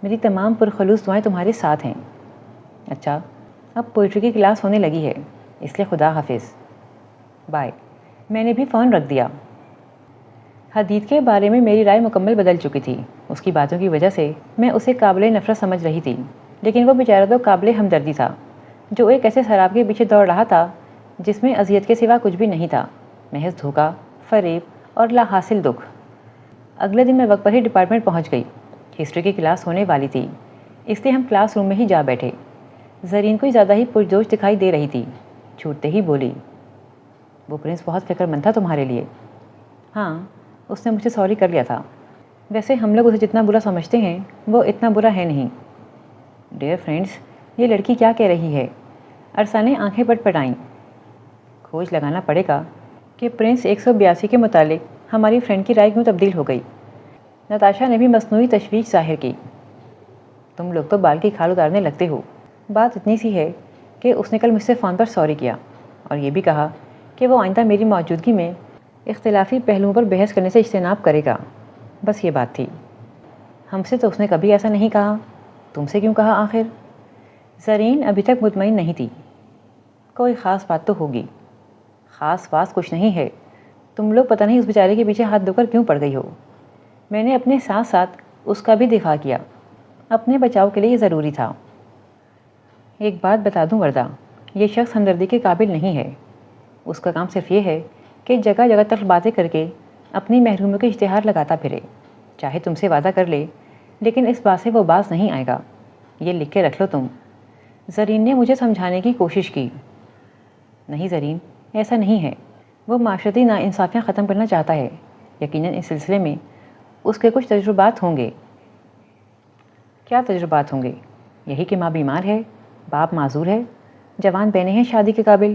Speaker 1: میری تمام پرخلوص دعائیں تمہارے ساتھ ہیں۔ اچھا، اب پوئٹری کی کلاس ہونے لگی ہے، اس لیے خدا حافظ۔ بائے۔ میں نے بھی فون رکھ دیا۔ حدید کے بارے میں میری رائے مکمل بدل چکی تھی۔ اس کی باتوں کی وجہ سے میں اسے قابل نفرت سمجھ رہی تھی، لیکن وہ بیچارہ تو قابل ہمدردی تھا، جو ایک ایسے سراب کے پیچھے دوڑ رہا تھا جس میں اذیت کے سوا کچھ بھی نہیں تھا، محض دھوکہ، فریب اور لا حاصل دکھ۔ اگلے دن میں وقت پر ہی ڈپارٹمنٹ پہنچ گئی۔ ہسٹری کی کلاس ہونے والی تھی، اس لیے ہم کلاس روم میں ہی جا بیٹھے۔ زرین کوئی زیادہ ہی پرجوش دکھائی دے رہی تھی۔ چھوٹتے ہی بولی، وہ پرنس بہت فکر مند تھا تمہارے لیے۔ ہاں، اس نے مجھے سوری کر لیا تھا۔ ویسے ہم لوگ اسے جتنا برا سمجھتے ہیں وہ اتنا برا ہے نہیں۔ ڈیئر فرینڈس، یہ لڑکی کیا کہہ رہی ہے؟ عرصہ نے آنکھیں پٹ پٹائیں۔ کھوج لگانا پڑے گا کہ پرنس 182 کے متعلق ہماری فرینڈ کی رائے کیوں تبدیل ہو گئی۔ نتاشا نے بھی مصنوعی تشویش ظاہر کی۔ تم لوگ تو بال کی کھال اتارنے لگتے ہو۔ بات اتنی سی ہے کہ اس نے کل مجھ سے فون پر سوری کیا اور یہ بھی کہا کہ وہ آئندہ میری موجودگی میں اختلافی پہلوؤں پر بحث کرنے سے اجتناب کرے گا۔ بس یہ بات تھی۔ ہم سے تو اس نے کبھی ایسا نہیں کہا، تم سے کیوں کہا آخر؟ زرین ابھی تک مطمئن نہیں تھی۔ کوئی خاص بات تو ہوگی۔ خاص بات کچھ نہیں ہے، تم لوگ پتہ نہیں اس بیچارے کے پیچھے ہاتھ دھو کر کیوں پڑ گئی ہو۔ میں نے اپنے ساتھ ساتھ اس کا بھی دفاع کیا، اپنے بچاؤ کے لیے یہ ضروری تھا۔ ایک بات بتا دوں وردہ، یہ شخص ہمدردی کے قابل نہیں ہے۔ اس کا کام صرف یہ ہے کہ جگہ جگہ تک باتیں کر کے اپنی محرومیوں کے اشتہار لگاتا پھرے، چاہے تم سے وعدہ کر لے، لیکن اس بات سے وہ باز نہیں آئے گا۔ یہ لکھ کے رکھ لو تم۔ زرین نے مجھے سمجھانے کی کوشش کی۔ نہیں زرین، ایسا نہیں ہے۔ وہ معاشرتی ناانصافیاں ختم کرنا چاہتا ہے۔ یقیناً اس سلسلے میں اس کے کچھ تجربات ہوں گے۔ کیا تجربات ہوں گے؟ یہی کہ ماں بیمار ہے، باپ معذور ہے، جوان بہنیں ہیں شادی کے قابل۔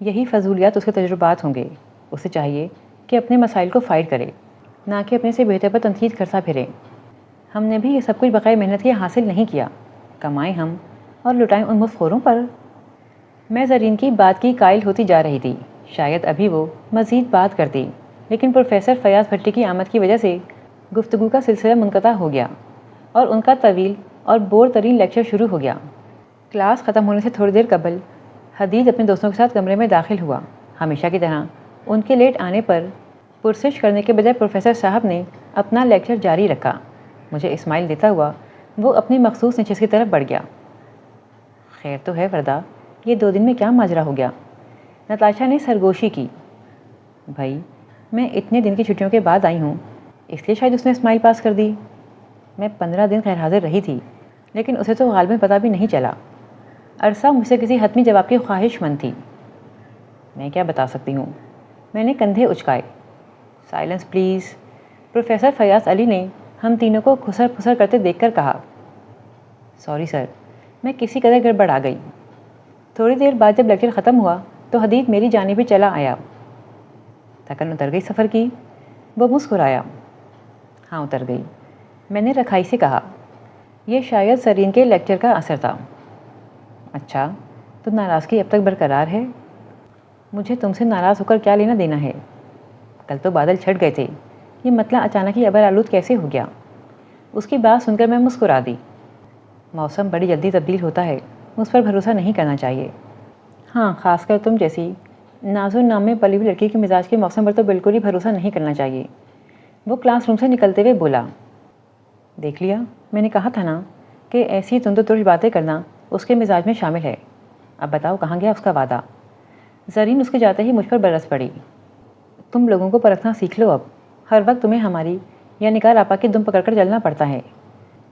Speaker 1: یہی فضولیات اس کے تجربات ہوں گے۔ اسے چاہیے کہ اپنے مسائل کو فائٹ کرے، نہ کہ اپنے سے بہتر پر تنقید کرتا پھرے۔ ہم نے بھی یہ سب کچھ بقائے محنت کے حاصل نہیں کیا، کمائیں ہم اور لٹائیں ان مفت خوروں پر۔ میں زرین کی بات کی قائل ہوتی جا رہی تھی۔ شاید ابھی وہ مزید بات کرتی، لیکن پروفیسر فیاض بھٹی کی آمد کی وجہ سے گفتگو کا سلسلہ منقطع ہو گیا اور ان کا طویل اور بور ترین لیکچر شروع ہو گیا۔ کلاس ختم ہونے سے تھوڑی دیر قبل حدید اپنے دوستوں کے ساتھ کمرے میں داخل ہوا۔ ہمیشہ کی طرح ان کے لیٹ آنے پر پرسش کرنے کے بجائے پروفیسر صاحب نے اپنا لیکچر جاری رکھا۔ مجھے اسمائل دیتا ہوا وہ اپنی مخصوص نشست کی طرف بڑھ گیا۔ خیر تو ہے وردہ، یہ 2 دن میں کیا ماجرا ہو گیا؟ نتاشا نے سرگوشی کی۔ بھائی، میں اتنے دن کی چھٹیوں کے بعد آئی ہوں، اس لیے شاید اس نے اسمائل پاس کر دی۔ میں 15 دن غیر حاضر رہی تھی، لیکن اسے تو غالباً پتہ بھی نہیں چلا۔ عرصہ مجھ سے کسی حتمی جواب کی خواہش مند تھی۔ میں کیا بتا سکتی ہوں؟ میں نے کندھے اچکائے۔ Silence please. Professor Fayyaz Ali نے ہم تینوں کو کھسر پھسر کرتے دیکھ کر کہا، سوری سر، میں کسی قدر گڑبڑ آ گئی۔ تھوڑی دیر بعد جب لیکچر ختم ہوا تو حدید میری جانب ہی چلا آیا۔ تھکن اتر گئی سفر کی؟ وہ مسکرایا۔ ہاں اتر گئی، میں نے رکھائی سے کہا۔ یہ شاید زرین کے لیکچر کا اثر تھا۔ اچھا، تو ناراضگی اب تک برقرار ہے؟ مجھے تم سے ناراض ہو کر کیا لینا دینا ہے؟ کل تو بادل چھٹ گئے تھے، یہ مطلب اچانک ہی ابر آلود کیسے ہو گیا؟ اس کی بات سن کر میں مسکرا دی۔ موسم بڑی جلدی تبدیل ہوتا ہے، اس پر بھروسہ نہیں کرنا چاہیے۔ ہاں، خاص کر تم جیسی نازو نام میں پلی ہوئی لڑکی کے مزاج کے موسم پر تو بالکل ہی بھروسہ نہیں کرنا چاہیے۔ وہ کلاس روم سے نکلتے ہوئے بولا۔ دیکھ لیا، میں نے کہا تھا نا کہ ایسی تند و ترش باتیں کرنا اس کے مزاج میں شامل ہے۔ اب بتاؤ کہاں گیا اس کا وعدہ؟ زرین اس کے جاتے ہی مجھ پر برس پڑی۔ تم لوگوں کو پرکھنا سیکھ لو اب، ہر وقت تمہیں ہماری یا نگار آپا کی دم پکڑ کر چلنا پڑتا ہے۔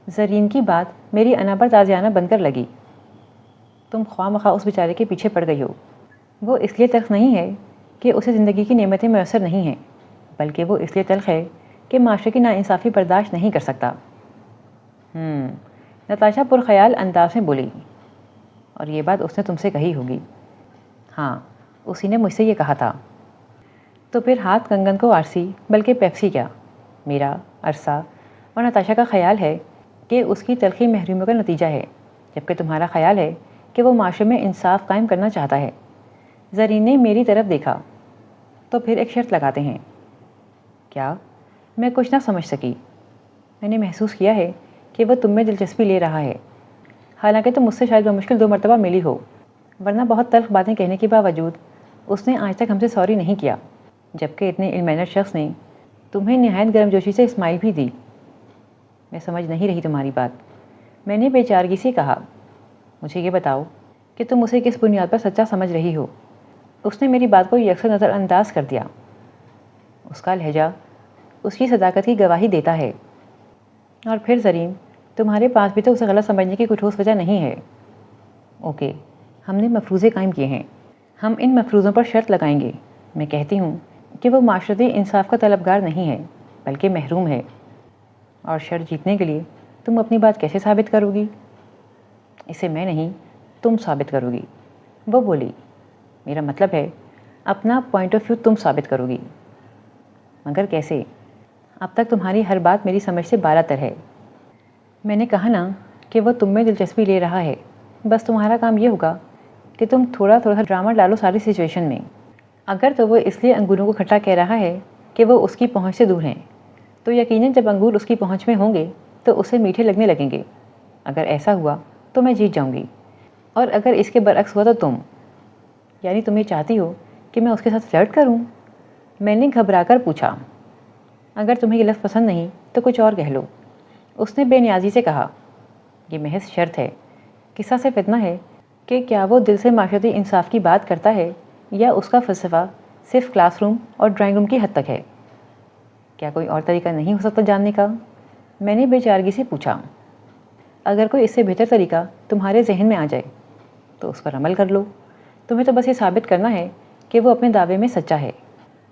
Speaker 1: زرین کی بات میری انا پر تازیانہ بن کر لگی۔ تم خواہ مخواہ اس بیچارے کے پیچھے پڑ گئی ہو۔ وہ اس لیے تلخ نہیں ہے کہ اسے زندگی کی نعمتیں میسر نہیں ہیں، بلکہ وہ اس لیے تلخ ہے کہ معاشرے کی ناانصافی برداشت نہیں کر سکتا۔ نتاشا پرخیال انداز میں بولی۔ اور یہ بات اس نے تم سے کہی ہوگی؟ ہاں، اسی نے مجھ سے یہ کہا تھا۔ تو پھر ہاتھ کنگن کو آرسی بلکہ پیپسی کیا؟ میرا، عرصہ اور نتاشا کا خیال ہے کہ اس کی تلخی محرومیوں کا نتیجہ ہے، جبکہ تمہارا خیال ہے کہ وہ معاشرے میں انصاف قائم کرنا چاہتا ہے۔ زرین نے میری طرف دیکھا۔ تو پھر ایک شرط لگاتے ہیں۔ کیا؟ میں کچھ نہ سمجھ سکی۔ میں نے محسوس کیا ہے کہ وہ تم میں دلچسپی لے رہا ہے، حالانکہ تم مجھ سے شاید بمشکل 2 مرتبہ ملی ہو، ورنہ بہت تلخ باتیں کہنے کے باوجود اس نے آج تک ہم سے سوری نہیں کیا، جبکہ اتنے علم مینر شخص نے تمہیں نہایت گرم جوشی سے اسمائل بھی دی۔ میں سمجھ نہیں رہی تمہاری بات، میں نے بے چارگی سے کہا۔ مجھے یہ بتاؤ کہ تم اسے کس بنیاد پر سچا سمجھ رہی ہو؟ اس نے میری بات کو یکسر نظر انداز کر دیا۔ اس کا لہجہ اس کی صداقت کی گواہی دیتا ہے۔ اور پھر زرین، تمہارے پاس بھی تو اسے غلط سمجھنے کی کوئی ٹھوس وجہ نہیں ہے۔ اوکے، ہم نے مفروضے قائم کیے ہیں، ہم ان مفروضوں پر شرط لگائیں گے۔ میں کہتی ہوں کہ وہ معاشرتی انصاف کا طلبگار نہیں ہے، بلکہ محروم ہے۔ اور شرط جیتنے کے لیے تم اپنی بات کیسے ثابت کرو گی؟ اسے میں نہیں، تم ثابت کرو گی، وہ بولی۔ میرا مطلب ہے اپنا پوائنٹ آف ویو تم ثابت کرو گی۔ مگر کیسے؟ اب تک تمہاری ہر بات میری سمجھ سے بالاتر ہے۔ میں نے کہا نا کہ وہ تم میں دلچسپی لے رہا ہے، بس تمہارا کام یہ ہوگا کہ تم تھوڑا تھوڑا ڈرامہ ڈالو ساری سچویشن میں۔ اگر تو وہ اس لیے انگوروں کو کھٹا کہہ رہا ہے کہ وہ اس کی پہنچ سے دور ہیں، تو یقیناً جب انگور اس کی پہنچ میں ہوں گے تو اسے میٹھے لگنے لگیں گے۔ اگر ایسا ہوا تو میں جیت جاؤں گی، اور اگر اس کے برعکس ہوا تو تم، یعنی تم یہ چاہتی ہو کہ میں اس کے ساتھ فلرٹ کروں؟ میں نے گھبرا کر پوچھا۔ اگر تمہیں یہ لفظ پسند نہیں تو کچھ اور کہہ لو، اس نے بے نیازی سے کہا۔ یہ محض شرط ہے۔ قصہ صرف اتنا ہے کہ کیا وہ دل سے معاشرتی انصاف کی بات کرتا ہے یا اس کا فلسفہ صرف کلاس روم اور ڈرائنگ روم کی حد تک ہے؟ کیا کوئی اور طریقہ نہیں ہو سکتا جاننے کا؟ میں نے بے چارگی سے پوچھا۔ اگر کوئی اس سے بہتر طریقہ تمہارے ذہن میں آ جائے تو اس پر عمل کر لو۔ تمہیں تو بس یہ ثابت کرنا ہے کہ وہ اپنے دعوے میں سچا ہے،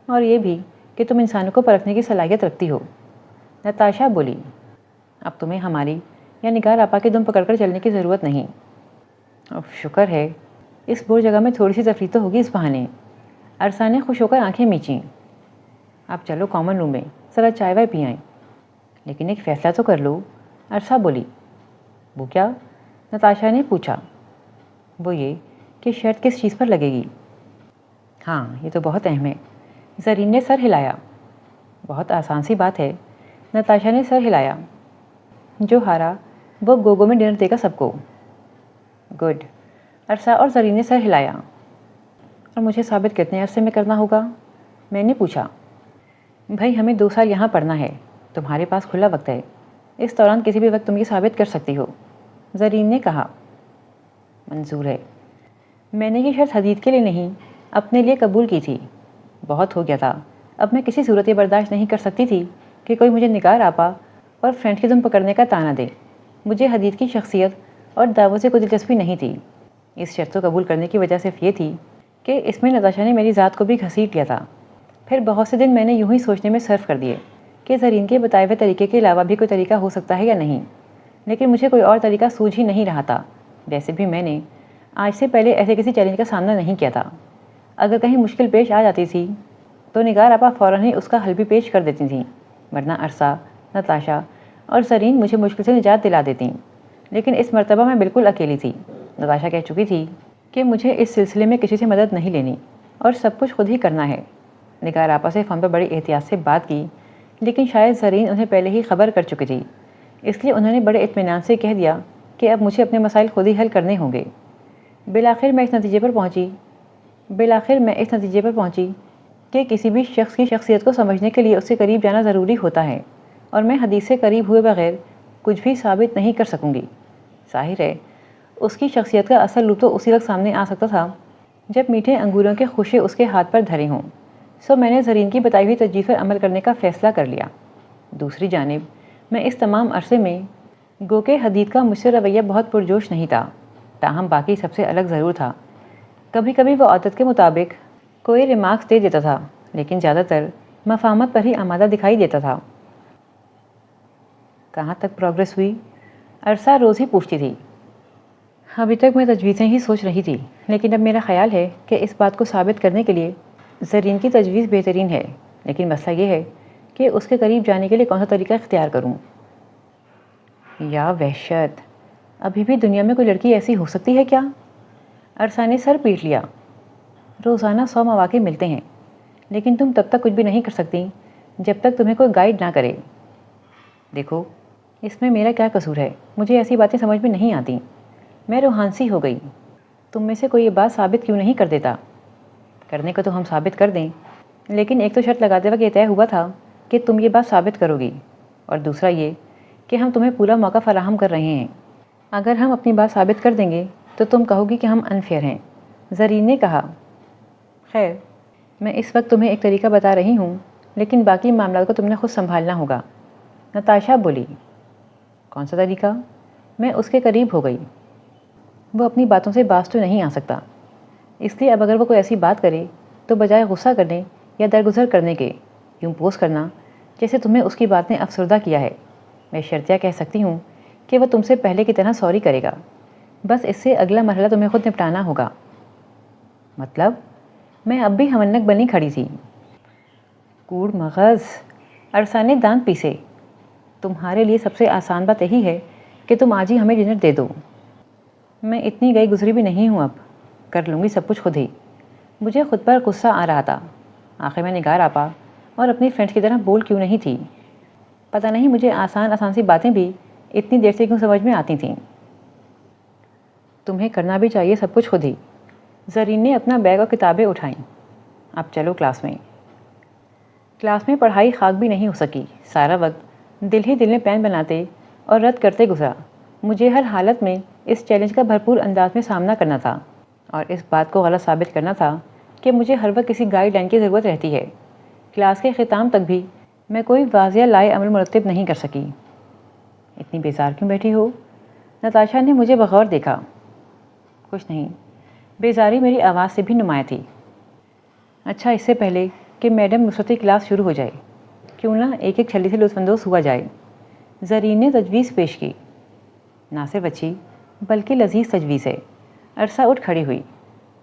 Speaker 1: اور یہ بھی کہ تم انسانوں کو پرکھنے کی صلاحیت رکھتی ہو۔ نتاشا بولی۔ اب تمہیں ہماری یا نگار آپا کے دم پکڑ کر چلنے کی ضرورت نہیں۔ شکر ہے، اس بور جگہ میں تھوڑی سی تفریح تو ہوگی اس بہانے۔ عرصہ نے خوش ہو کر آنکھیں میچیں۔ اب چلو کامن روم میں ذرا چائے وائے پی آئیں۔ لیکن ایک فیصلہ تو کر لو، عرصہ بولی۔ وہ کیا؟ نتاشا نے پوچھا۔ وہ یہ کہ شرط کس چیز پر لگے گی؟ ہاں، یہ تو بہت اہم ہے۔ زرین نے سر ہلایا۔ بہت آسان سی بات ہے، نتاشا نے سر ہلایا۔ جو ہارا وہ گوگو میں ڈنر دے گا سب کو۔ گڈ، عرصہ اور زرین نے سر ہلایا۔ اور مجھے ثابت کتنے عرصے میں کرنا ہوگا؟ میں نے پوچھا۔ بھائی ہمیں 2 سال یہاں پڑھنا ہے، تمہارے پاس کھلا وقت ہے، اس دوران کسی بھی وقت تم یہ ثابت کر سکتی ہو، زرین نے کہا۔ منظور ہے۔ میں نے یہ شرط حدید کے لیے نہیں، اپنے لیے قبول کی تھی۔ بہت ہو گیا تھا، اب میں کسی صورت یہ برداشت نہیں کر سکتی تھی کہ کوئی مجھے نگار آپا اور فرینڈ کی دم پکڑنے کا تانا دے۔ مجھے حدید کی شخصیت اور دعووں سے کوئی دلچسپی نہیں تھی۔ اس شرط کو قبول کرنے کی وجہ صرف یہ تھی کہ اس میں نتاشا نے میری ذات کو بھی گھسیٹ لیا تھا۔ پھر بہت سے دن میں نے یوں ہی سوچنے میں صرف کر دیے کہ زرین کے بتائے ہوئے طریقے کے علاوہ بھی کوئی طریقہ ہو سکتا ہے یا نہیں، لیکن مجھے کوئی اور طریقہ سوجھ ہی نہیں رہا تھا۔ ویسے بھی میں نے آج سے پہلے ایسے کسی چیلنج کا سامنا نہیں کیا تھا۔ اگر کہیں مشکل پیش آ جاتی تھی تو نگار آپا فوراً ہی اس کا حل بھی پیش کر دیتی تھیں، ورنہ عرصہ، نتاشا اور زرین مجھے مشکل سے نجات دلا دیتیں۔ لیکن اس مرتبہ میں بالکل اکیلی تھی۔ نتاشا کہہ چکی تھی کہ مجھے اس سلسلے میں کسی سے مدد نہیں لینی اور سب کچھ خود ہی کرنا ہے۔ نگار آپا سے فون پر بڑی احتیاط سے بات کی، لیکن شاید زرین انہیں پہلے ہی خبر کر چکی تھی، اس لیے انہوں نے بڑے اطمینان سے کہہ دیا کہ اب مجھے اپنے مسائل خود ہی حل کرنے ہوں گے۔ بالآخر میں اس نتیجے پر پہنچی کہ کسی بھی شخص کی شخصیت کو سمجھنے کے لیے اس کے قریب جانا ضروری ہوتا ہے، اور میں حدیث سے قریب ہوئے بغیر کچھ بھی ثابت نہیں کر سکوں گی۔ ظاہر ہے اس کی شخصیت کا اصل روپ تو اسی وقت سامنے آ سکتا تھا جب میٹھے انگوروں کے خوشے اس کے ہاتھ پر دھرے ہوں۔ سو میں نے زرین کی بتائی ہوئی تجویز پر عمل کرنے کا فیصلہ کر لیا۔ دوسری جانب میں اس تمام عرصے میں گو کہ حدید کا مجھ سے رویہ بہت پرجوش نہیں تھا، تاہم باقی سب سے الگ ضرور تھا۔ کبھی کبھی وہ عادت کے مطابق کوئی ریمارکس دے دیتا تھا، لیکن زیادہ تر مفاہمت پر ہی آمادہ دکھائی دیتا تھا۔ کہاں تک پروگریس ہوئی؟ عرصہ روز ہی پوچھتی تھی۔ ابھی تک میں تجویزیں ہی سوچ رہی تھی، لیکن اب میرا خیال ہے کہ اس بات کو ثابت کرنے کے لیے زرین کی تجویز بہترین ہے، لیکن مسئلہ یہ ہے کہ اس کے قریب جانے کے لیے کون سا طریقہ اختیار کروں۔ یا وحشت! ابھی بھی دنیا میں کوئی لڑکی ایسی ہو سکتی ہے کیا؟ عرصہ نے سر پیٹ لیا۔ روزانہ 100 مواقع ملتے ہیں، لیکن تم تب تک کچھ بھی نہیں کر سکتی جب تک تمہیں کوئی گائیڈ نہ کرے۔ دیکھو، اس میں میرا کیا قصور ہے؟ مجھے ایسی باتیں سمجھ میں نہیں آتی۔ میں روحانسی ہو گئی۔ تم میں سے کوئی یہ بات ثابت کیوں نہیں کر دیتا؟ کرنے کو تو ہم ثابت کر دیں، لیکن ایک تو شرط لگاتے وقت یہ طے ہوا تھا کہ تم یہ بات ثابت کرو گی، اور دوسرا یہ کہ ہم تمہیں پورا موقع فراہم کر رہے ہیں۔ اگر ہم اپنی بات ثابت کر دیں گے تو تم کہو گی کہ ہم انفیئر ہیں۔ زرین نے کہا۔ خیر، میں اس وقت تمہیں ایک طریقہ بتا رہی ہوں، لیکن باقی معاملات کو تم نے خود سنبھالنا ہوگا۔ نتاشا بولی۔ کون سا طریقہ؟ میں اس کے قریب ہو گئی۔ وہ اپنی باتوں سے باز تو نہیں آ سکتا، اس لیے اب اگر وہ کوئی ایسی بات کرے تو بجائے غصہ کرنے یا درگزر کرنے کے یوں پوز کرنا جیسے تمہیں اس کی بات نے افسردہ کیا ہے۔ میں شرطیہ کہہ سکتی ہوں کہ وہ تم سے پہلے کی طرح سوری کرے گا، بس اس سے اگلا مرحلہ تمہیں خود نپٹانا ہوگا۔ مطلب؟ میں اب بھی ہمنک بنی کھڑی تھی۔ کوڑ مغز! عرصہ نے دانت پیسے۔ تمہارے لیے سب سے آسان بات یہی ہے کہ تم آج ہی ہمیں ڈنر دے دو۔ میں اتنی گئی گزری بھی نہیں ہوں، اب کر لوں گی سب کچھ خود ہی۔ مجھے خود پر غصہ آ رہا تھا۔ آخر میں نگار آپا اور اپنی فرینڈس کی طرح بول کیوں نہیں تھی؟ پتہ نہیں مجھے آسان سی باتیں بھی اتنی دیر سے کیوں سمجھ میں آتی تھیں۔ تمہیں کرنا بھی چاہیے سب کچھ خود ہی۔ زرین نے اپنا بیگ اور کتابیں اٹھائیں۔ اب چلو کلاس میں۔ کلاس میں پڑھائی خاک بھی نہیں ہو سکی۔ سارا وقت دل ہی دل میں پین بناتے اور رد کرتے گزرا۔ مجھے ہر حالت میں اس چیلنج کا بھرپور انداز میں سامنا کرنا تھا، اور اس بات کو غلط ثابت کرنا تھا کہ مجھے ہر وقت کسی گائیڈ لائن کی ضرورت رہتی ہے۔ کلاس کے اختتام تک بھی میں کوئی واضح لائے عمل مرتب نہیں کر سکی۔ اتنی بیزار کیوں بیٹھی ہو؟ نتاشا نے مجھے بغور دیکھا۔ کچھ نہیں، بیزاری میری آواز سے بھی نمایاں تھی۔ اچھا، اس سے پہلے کہ میڈم نصرتی کلاس شروع ہو جائے، کیوں نہ ایک ایک چھلی سے لطف اندوز ہوا جائے؟ زرین نے تجویز پیش کی۔ نہ صرف اچھی بلکہ لذیذ تجویز ہے۔ عرصہ اٹھ کھڑی ہوئی۔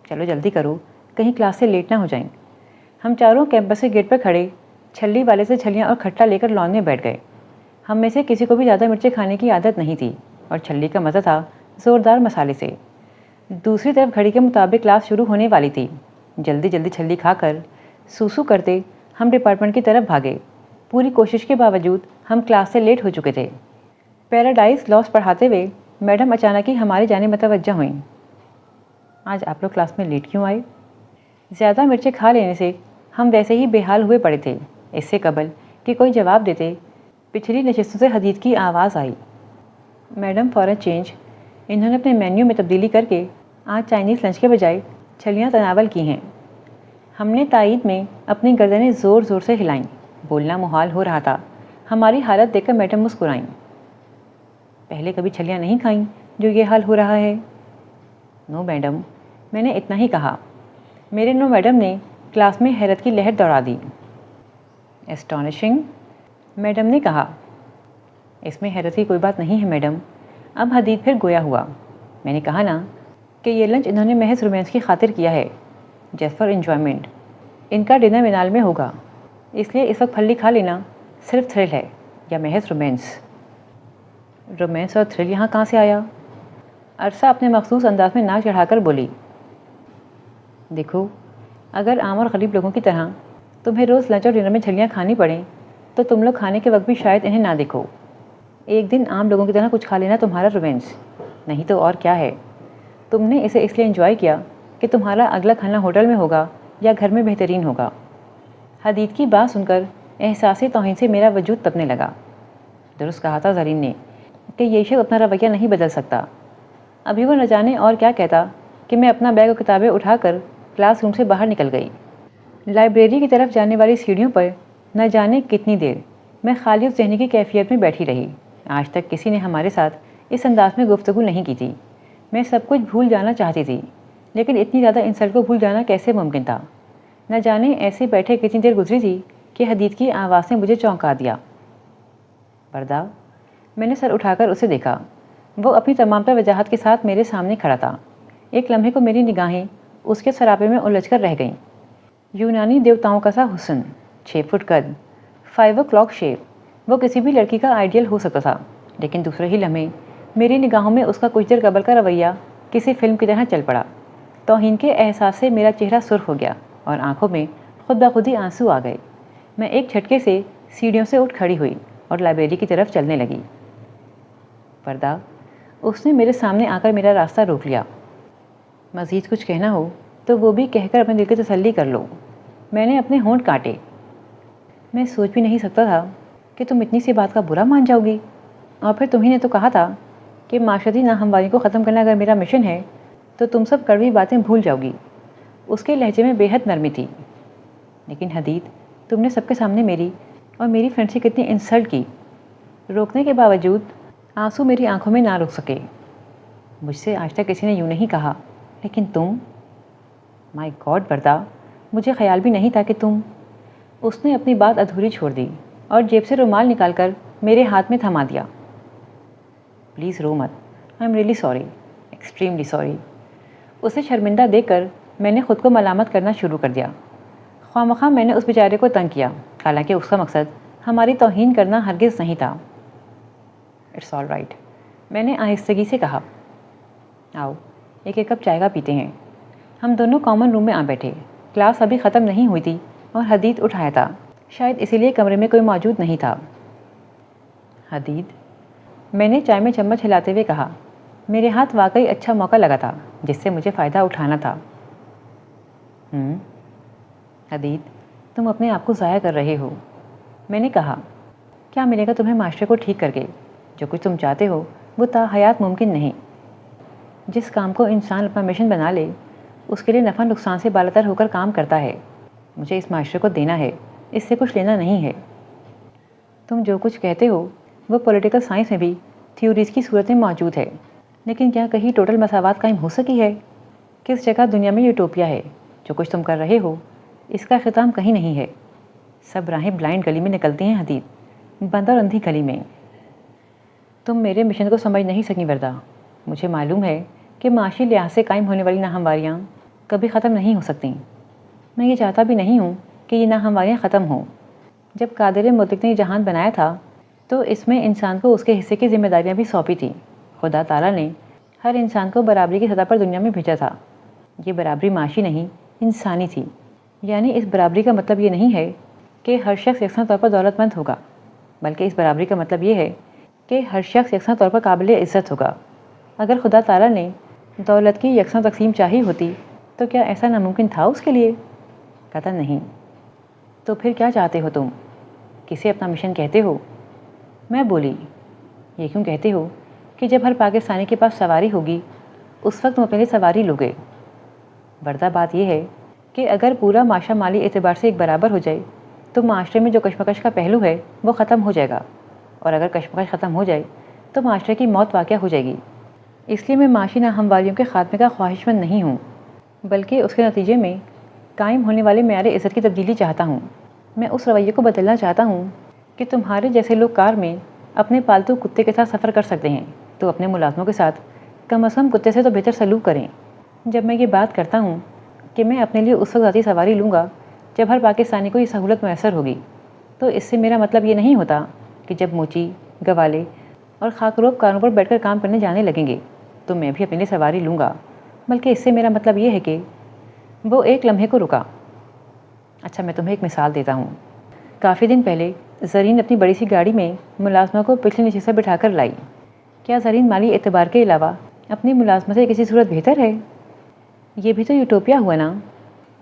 Speaker 1: چلو جلدی کرو، کہیں کلاس سے لیٹ نہ ہو جائیں۔ ہم چاروں کیمپس کے گیٹ پر کھڑے چھلی والے سے چھلیاں اور کھٹا لے کر لان میں بیٹھ گئے۔ ہم میں سے کسی کو بھی زیادہ مرچیں کھانے کی عادت نہیں تھی، اور چھلی کا مزہ تھا زوردار مسالے سے۔ دوسری طرف گھڑی کے مطابق کلاس شروع ہونے والی تھی۔ جلدی جلدی چھلی کھا کر سوسو کرتے ہم ڈپارٹمنٹ کی طرف بھاگے۔ پوری کوشش کے باوجود ہم کلاس سے لیٹ ہو چکے تھے۔ پیراڈائز لاس پڑھاتے ہوئے میڈم اچانک ہی ہماری جانب متوجہ ہوئیں۔ آج آپ لوگ کلاس میں لیٹ کیوں آئے؟ زیادہ مرچیں کھا لینے سے ہم ویسے ہی بے حال ہوئے پڑے تھے۔ اس سے قبل کہ کوئی جواب دیتے پچھلی نشستوں سے حدید کی آواز آئی۔ میڈم فوراً چینج۔ انہوں نے اپنے مینیو میں تبدیلی کر کے آج چائنیز لنچ کے بجائے چھلیاں تناول کی ہیں۔ ہم نے تائید میں اپنی گردنیں زور زور سے ہلائیں۔ بولنا محال ہو رہا تھا۔ ہماری حالت دیکھ کر میڈم مسکرائیں۔ پہلے کبھی چھلیاں نہیں کھائیں جو یہ حال ہو رہا ہے؟ نو میڈم، میں نے اتنا ہی کہا۔ میرے نو میڈم نے کلاس میں حیرت کی لہر دوڑا دی۔ اسٹانشنگ، میڈم نے کہا۔ اس میں حیرت کی کوئی بات نہیں ہے میڈم۔ اب حدید پھر گویا ہوا۔ میں نے کہا نا کہ یہ لنچ انہوں نے محض رومانس کی خاطر کیا ہے، جسٹ فار انجوائمنٹ۔ ان کا ڈنر مینال میں ہوگا، اس لیے اس وقت پھلی کھا لینا صرف تھرل ہے یا محض رومانس؟ رومانس اور تھرل یہاں کہاں سے آیا؟ عرصہ اپنے مخصوص انداز میں ناک چڑھا کر بولی، دیکھو، اگر عام اور غریب لوگوں کی طرح تمہیں روز لنچ اور ڈنر میں جھلیاں کھانی پڑیں تو تم لوگ کھانے کے وقت بھی شاید انہیں نہ دیکھو۔ ایک دن عام لوگوں کی طرح کچھ کھا لینا تمہارا رومانس، نہیں تو اور کیا ہے۔ تم نے اسے اس لیے انجوائے کیا کہ تمہارا اگلا کھانا ہوٹل میں ہوگا یا گھر میں بہترین ہوگا۔ حدید کی بات سن کر احساس توہین سے میرا وجود تپنے لگا۔ درست کہا تھا زرین نے کہ یہ شخص اپنا رویہ نہیں بدل سکتا۔ ابھی وہ نہ جانے اور کیا کہتا کہ میں اپنا بیگ اور کتابیں اٹھا کر کلاس روم سے باہر نکل گئی۔ لائبریری کی طرف جانے والی سیڑھیوں پر نہ جانے کتنی دیر میں خالی ذہنی کی کیفیت میں بیٹھی رہی۔ آج تک کسی نے ہمارے ساتھ اس انداز میں گفتگو نہیں کی تھی۔ میں سب کچھ بھول جانا چاہتی تھی، لیکن اتنی زیادہ انسلٹ کو بھول جانا کیسے ممکن تھا؟ نہ جانے ایسے بیٹھے کتنی دیر گزری تھی کہ حدید کی آواز نے مجھے چونکا دیا۔ وردہ، میں نے سر اٹھا کر اسے دیکھا۔ وہ اپنی تمام تر وجاہت کے ساتھ میرے سامنے کھڑا تھا۔ ایک لمحے کو میری نگاہیں اس کے سراپے میں الجھ کر رہ گئیں۔ یونانی دیوتاؤں کا سا حسن، 6 فٹ قد، 5 o'clock شیپ، وہ کسی بھی لڑکی کا آئیڈیل ہو سکتا تھا، لیکن دوسرے ہی لمحے میری نگاہوں میں اس کا کچھ دیر قبل کا رویہ کسی فلم کی طرح چل پڑا۔ توہین کے احساس سے میرا چہرہ سرخ ہو گیا اور آنکھوں میں خود بخود ہی آنسو آ گئے۔ میں ایک جھٹکے سے سیڑھیوں سے اٹھ کھڑی ہوئی اور لائبریری کی طرف چلنے لگی۔ وردہ، اس نے میرے سامنے آ کر میرا راستہ روک لیا۔ مزید کچھ کہنا ہو تو وہ بھی کہہ کر اپنے دل کی تسلی کر لو۔ میں نے اپنے ہونٹ کاٹے۔ میں سوچ بھی نہیں سکتا تھا کہ تم اتنی سی بات کا برا مان جاؤ گی، اور پھر تمہیں نے تو کہا تھا کہ معاشرتی ناہمواری کو ختم کرنا اگر میرا مشن ہے تو تم سب کڑوی باتیں بھول جاؤ گی۔ اس کے لہجے میں بے حد نرمی تھی۔ لیکن حدید، تم نے سب کے سامنے میری اور میری فرینڈ سے کتنی انسلٹ کی۔ روکنے کے باوجود آنسو میری آنکھوں میں نہ رک سکے۔ مجھ سے آج تک کسی نے یوں نہیں کہا، لیکن تم، مائی گاڈ وردہ، مجھے خیال بھی نہیں تھا کہ تم۔ اس نے اپنی بات ادھوری چھوڑ دی اور جیب سے رومال نکال کر میرے ہاتھ میں تھما دیا۔ پلیز رو مت، I am really sorry, extremely sorry. اسے شرمندہ دیکھ کر میں نے خود کو ملامت کرنا شروع کر دیا۔ خواہ مخواہ میں نے اس بیچارے کو تنگ کیا، حالانکہ اس کا مقصد ہماری توہین کرنا ہرگز نہیں تھا۔ اٹس آل رائٹ، میں نے آہستگی سے کہا۔ آؤ، ایک کپ چائے کا پیتے ہیں۔ ہم دونوں کامن روم میں آ بیٹھے۔ کلاس ابھی ختم نہیں ہوئی تھی اور حدید اٹھایا تھا، شاید اسی لیے کمرے میں کوئی موجود نہیں تھا۔ حدید، میں نے چائے میں چمچ ہلاتے ہوئے کہا۔ میرے ہاتھ واقعی اچھا موقع لگا تھا جس سے مجھے فائدہ اٹھانا تھا۔ حدید، تم اپنے آپ کو ضائع کر رہے ہو، میں نے کہا۔ کیا ملے گا تمہیں معاشرے کو ٹھیک کر کے؟ جو کچھ تم چاہتے ہو وہ تا حیات ممکن نہیں۔ جس کام کو انسان اپنا مشن بنا لے اس کے لیے نفع نقصان سے بالاتر ہو کر کام کرتا ہے۔ مجھے اس معاشرے کو دینا ہے، اس سے کچھ لینا نہیں ہے۔ تم جو کچھ کہتے ہو وہ پولیٹیکل سائنس میں بھی تھیوریز کی صورت میں موجود ہے، لیکن کیا کہیں ٹوٹل مساوات قائم ہو سکی ہے؟ کس جگہ دنیا میں یوٹوپیا ہے؟ جو کچھ تم کر رہے ہو اس کا ختام کہیں نہیں ہے۔ سب راہیں بلائنڈ گلی میں نکلتی ہیں حدید، بند اور اندھی گلی میں۔ تم میرے مشن کو سمجھ نہیں سکی وردہ۔ مجھے معلوم ہے کہ معاشی لحاظ سے قائم ہونے والی ناہمواریاں کبھی ختم نہیں ہو سکتیں۔ میں یہ چاہتا بھی نہیں ہوں کہ یہ ناہمواریاں ختم ہوں۔ جب قادر مطلق نے یہ جہان بنایا تھا تو اس میں انسان کو اس کے حصے کی ذمہ داریاں بھی سونپی تھیں۔ خدا تعالیٰ نے ہر انسان کو برابری کی سطح پر دنیا میں بھیجا تھا۔ یہ برابری معاشی نہیں، انسانی تھی۔ یعنی اس برابری کا مطلب یہ نہیں ہے کہ ہر شخص یکساں طور پر دولت مند ہوگا، بلکہ اس برابری کا مطلب یہ ہے کہ ہر شخص یکساں طور پر قابل عزت ہوگا۔ اگر خدا تعالیٰ نے دولت کی یکساں تقسیم چاہی ہوتی تو کیا ایسا ناممکن تھا اس کے لیے؟ قطعاً نہیں۔ تو پھر کیا چاہتے ہو تم؟ کسے اپنا مشن کہتے ہو؟ میں بولی، یہ کیوں کہتے ہو کہ جب ہر پاکستانی کے پاس سواری ہوگی اس وقت تم اپنے لیے سواری لوگے؟ وردہ بات یہ ہے کہ اگر پورا معاشرہ مالی اعتبار سے ایک برابر ہو جائے تو معاشرے میں جو کشمکش کا پہلو ہے وہ ختم ہو جائے گا، اور اگر کشمکش ختم ہو جائے تو معاشرے کی موت واقع ہو جائے گی۔ اس لیے میں معاشی ناہمواریوں کے خاتمے کا خواہش مند نہیں ہوں، بلکہ اس کے نتیجے میں قائم ہونے والے معیار عزت کی تبدیلی چاہتا ہوں۔ میں اس رویے کو بدلنا چاہتا ہوں کہ تمہارے جیسے لوگ کار میں اپنے پالتو کتے کے ساتھ سفر کر سکتے ہیں تو اپنے ملازموں کے ساتھ کم از کم کتے سے تو بہتر سلوک کریں۔ جب میں یہ بات کرتا ہوں کہ میں اپنے لیے اس وقت ذاتی سواری لوں گا جب ہر پاکستانی کو یہ سہولت میسر ہوگی، تو اس سے میرا مطلب یہ نہیں ہوتا کہ جب موچی، گوالے اور خاکروب کاروں پر بیٹھ کر کام کرنے جانے لگیں گے تو میں بھی اپنے لیے سواری لوں گا، بلکہ اس سے میرا مطلب یہ ہے کہ وہ ایک لمحے کو رکا۔ اچھا میں تمہیں ایک مثال دیتا ہوں۔ کافی دن پہلے زرین اپنی بڑی سی گاڑی میں ملازمہ کو پچھلے نشست پر بٹھا کر لائی۔ کیا زرین مالی اعتبار کے علاوہ اپنی ملازمہ سے کسی صورت بہتر ہے؟ یہ بھی تو یوٹوپیا ہوا نا۔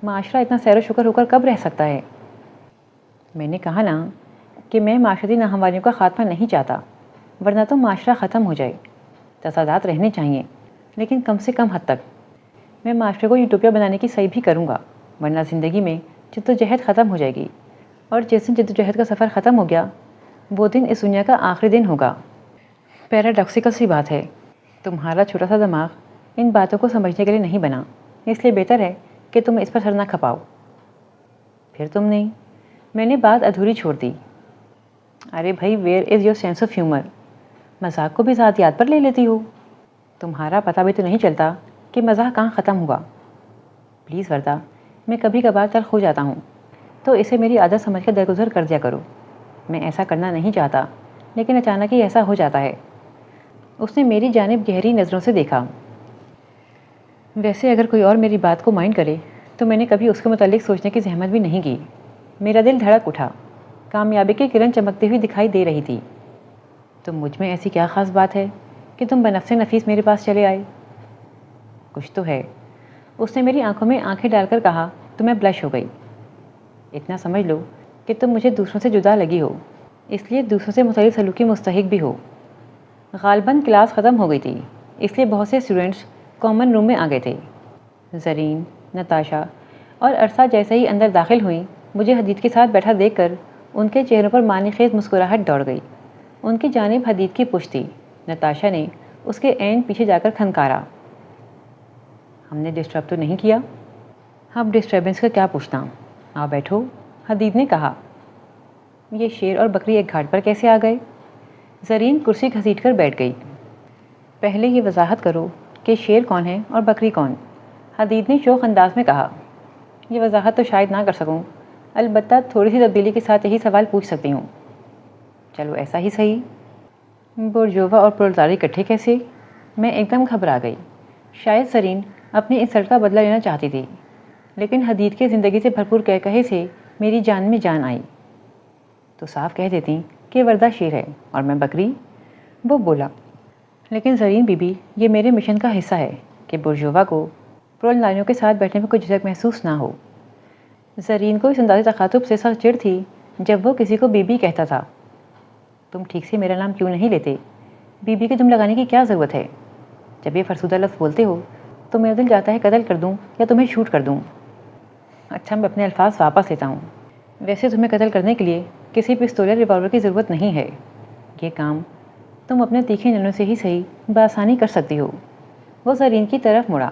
Speaker 1: معاشرہ اتنا سیر و شکر ہو کر کب رہ سکتا ہے؟ میں نے کہا نا کہ میں معاشرتی ناہمواریوں کا خاتمہ نہیں چاہتا، ورنہ تو معاشرہ ختم ہو جائے۔ تصادات رہنے چاہیے، لیکن کم سے کم حد تک۔ میں معاشرے کو یوٹوپیا بنانے کی صحیح بھی کروں گا، ورنہ زندگی میں جدوجہد ختم ہو جائے گی، اور جس دن جدوجہد کا سفر ختم ہو گیا وہ دن اس دنیا کا آخری دن ہوگا۔ پیراڈاکسیکل سی بات ہے، تمہارا چھوٹا سا دماغ ان باتوں کو سمجھنے کے لیے نہیں بنا، اس لیے بہتر ہے کہ تم اس پر سر نہ کھپاؤ۔ پھر تم نے؟ میں نے بات ادھوری چھوڑ دی۔ ارے بھائی، where is your sense of humour? مذاق کو بھی ذاتیات پر لے لیتی ہو۔ تمہارا پتہ بھی تو نہیں چلتا کہ مزاح کہاں ختم ہوا۔ پلیز وردہ، میں کبھی کبھار تلخ ہو جاتا ہوں تو اسے میری عادت سمجھ کر درگزر کر دیا کرو۔ میں ایسا کرنا نہیں چاہتا، لیکن اچانک ہی ایسا ہو جاتا ہے۔ اس نے میری جانب گہری نظروں سے دیکھا۔ ویسے اگر کوئی اور میری بات کو مائنڈ کرے تو میں نے کبھی اس کے متعلق سوچنے کی زحمت بھی نہیں کی۔ میرا دل دھڑک اٹھا۔ کامیابی کی کرن چمکتی ہوئی دکھائی دے رہی تھی۔ تو مجھ میں ایسی کیا خاص بات ہے کہ تم بنفس نفیس میرے پاس چلے آئے؟ کچھ تو ہے۔ اس نے میری آنکھوں میں آنکھیں ڈال کر کہا تو میں بلش ہو گئی۔ اتنا سمجھ لو کہ تم مجھے دوسروں سے جدا لگی ہو، اس لیے دوسروں سے مختلف سلوک کی مستحق بھی ہو۔ غالباً کلاس ختم ہو گئی تھی، اس لیے بہت سے اسٹوڈنٹس کامن روم میں آ گئے تھے۔ زرین، نتاشا اور عرصہ جیسے ہی اندر داخل ہوئیں، مجھے حدید کے ساتھ بیٹھا دیکھ کر ان کے چہروں پر معنی خیز مسکراہٹ دوڑ گئی۔ ان کی جانب حدید کی پشت تھی۔ نتاشا نے اس کے عین پیچھے جا کر کھنکارا۔ ہم نے ڈسٹرب تو نہیں کیا؟ اب ڈسٹربنس کا کیا پوچھنا، آ بیٹھو، حدید نے کہا۔ یہ شیر اور بکری ایک گھاٹ پر کیسے آ گئے؟ زرین کرسی گھسیٹ کر بیٹھ گئی۔ پہلے یہ وضاحت کرو کہ شیر کون ہے اور بکری کون؟ حدید نے شوخ انداز میں کہا۔ یہ وضاحت تو شاید نہ کر سکوں، البتہ تھوڑی سی تبدیلی کے ساتھ یہی سوال پوچھ سکتی ہوں۔ چلو ایسا ہی صحیح۔ بورجووا اور پرولتاری اکٹھے کیسے؟ میں ایک دم گھبرا گئی۔ شاید زرین اپنی انسلٹ کا بدلہ لینا چاہتی تھی، لیکن حدید کے زندگی سے بھرپور کہے سے میری جان میں جان آئی۔ تو صاف کہہ دیتی کہ وردہ شیر ہے اور میں بکری، وہ بولا۔ لیکن زرین بی بی، یہ میرے مشن کا حصہ ہے کہ بورجووا کو پرولتاریوں کے ساتھ بیٹھنے میں کوئی جھجک محسوس نہ ہو۔ زرین کو اس اندازی تخاطب سے سخت چڑ تھی جب وہ کسی کو بی بی کہتا تھا۔ تم ٹھیک سے میرا نام کیوں نہیں لیتے؟ بی بی کے تم لگانے کی کیا ضرورت ہے؟ جب یہ فرسودہ لفظ بولتے ہو تو میرا دل چاہتا ہے قتل کر دوں یا تمہیں شوٹ کر دوں۔ اچھا میں اپنے الفاظ واپس لیتا ہوں۔ ویسے تمہیں قتل کرنے کے لیے کسی پستول یا ریوالور کی ضرورت نہیں ہے۔ یہ کام تم اپنے تیکھے ننوں سے ہی صحیح بآسانی کر سکتی ہو۔ وہ زرین کی طرف مڑا۔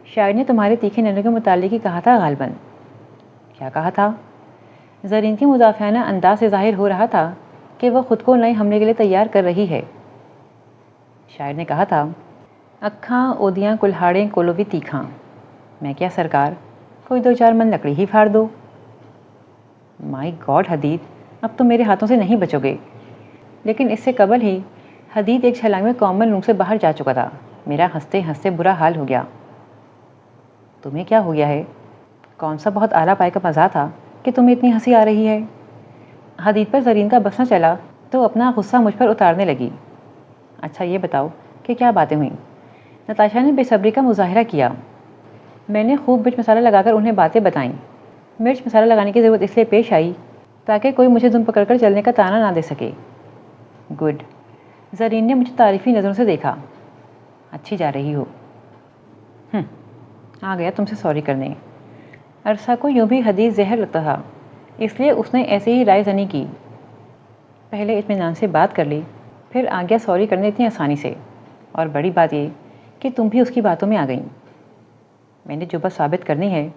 Speaker 1: شاعر نے تمہارے تیکھے ننوں کے متعلق ہی کہا تھا غالباً۔ کیا کہا تھا؟ زرین کے مدافعانہ انداز سے ظاہر ہو رہا تھا کہ وہ خود کو نئے حملے کے لیے تیار کر رہی ہے۔ شاعر نے کہا تھا، اکھاں اودیاں کلہاڑیں کولوی تیکھاں۔ میں کیا سرکار، کوئی دو چار من لکڑی ہی پھاڑ دو۔ مائی گاڈ حدید، اب تو میرے ہاتھوں سے نہیں بچو گے۔ لیکن اس سے قبل ہی حدید ایک چھلانگ میں کامن روم سے باہر جا چکا تھا۔ میرا ہنستے ہنستے برا حال ہو گیا۔ تمہیں کیا ہو گیا ہے؟ کون سا بہت اعلیٰ پائے کا مزاح تھا کہ تمہیں اتنی ہنسی آ رہی ہے؟ حدید پر زرین کا بس نہ چلا تو اپنا غصہ مجھ پر اتارنے لگی۔ اچھا یہ بتاؤ کہ کیا باتیں ہوئیں؟ نتاشا نے بے صبری کا مظاہرہ کیا۔ میں نے خوب مرچ مسالہ لگا کر انہیں باتیں بتائیں۔ مرچ مسالہ لگانے کی ضرورت اس لیے پیش آئی تاکہ کوئی مجھے دم پکڑ کر چلنے کا طعنہ نہ دے سکے۔ گڈ۔ زرین نے مجھے تعریفی نظروں سے دیکھا۔ اچھی جا رہی ہو۔ آ گیا تم سے سوری کرنے۔ عرصہ کو یوں بھی حدید زہر لگتا تھا، اس لیے اس نے ایسے ہی رائے زنی کی۔ پہلے اطمینان سے بات کر لی، پھر آ گیا سوری کرنے اتنی آسانی سے، اور بڑی بات یہ کہ تم بھی اس کی باتوں میں آ گئیں۔ میں نے جو بات ثابت کرنی ہے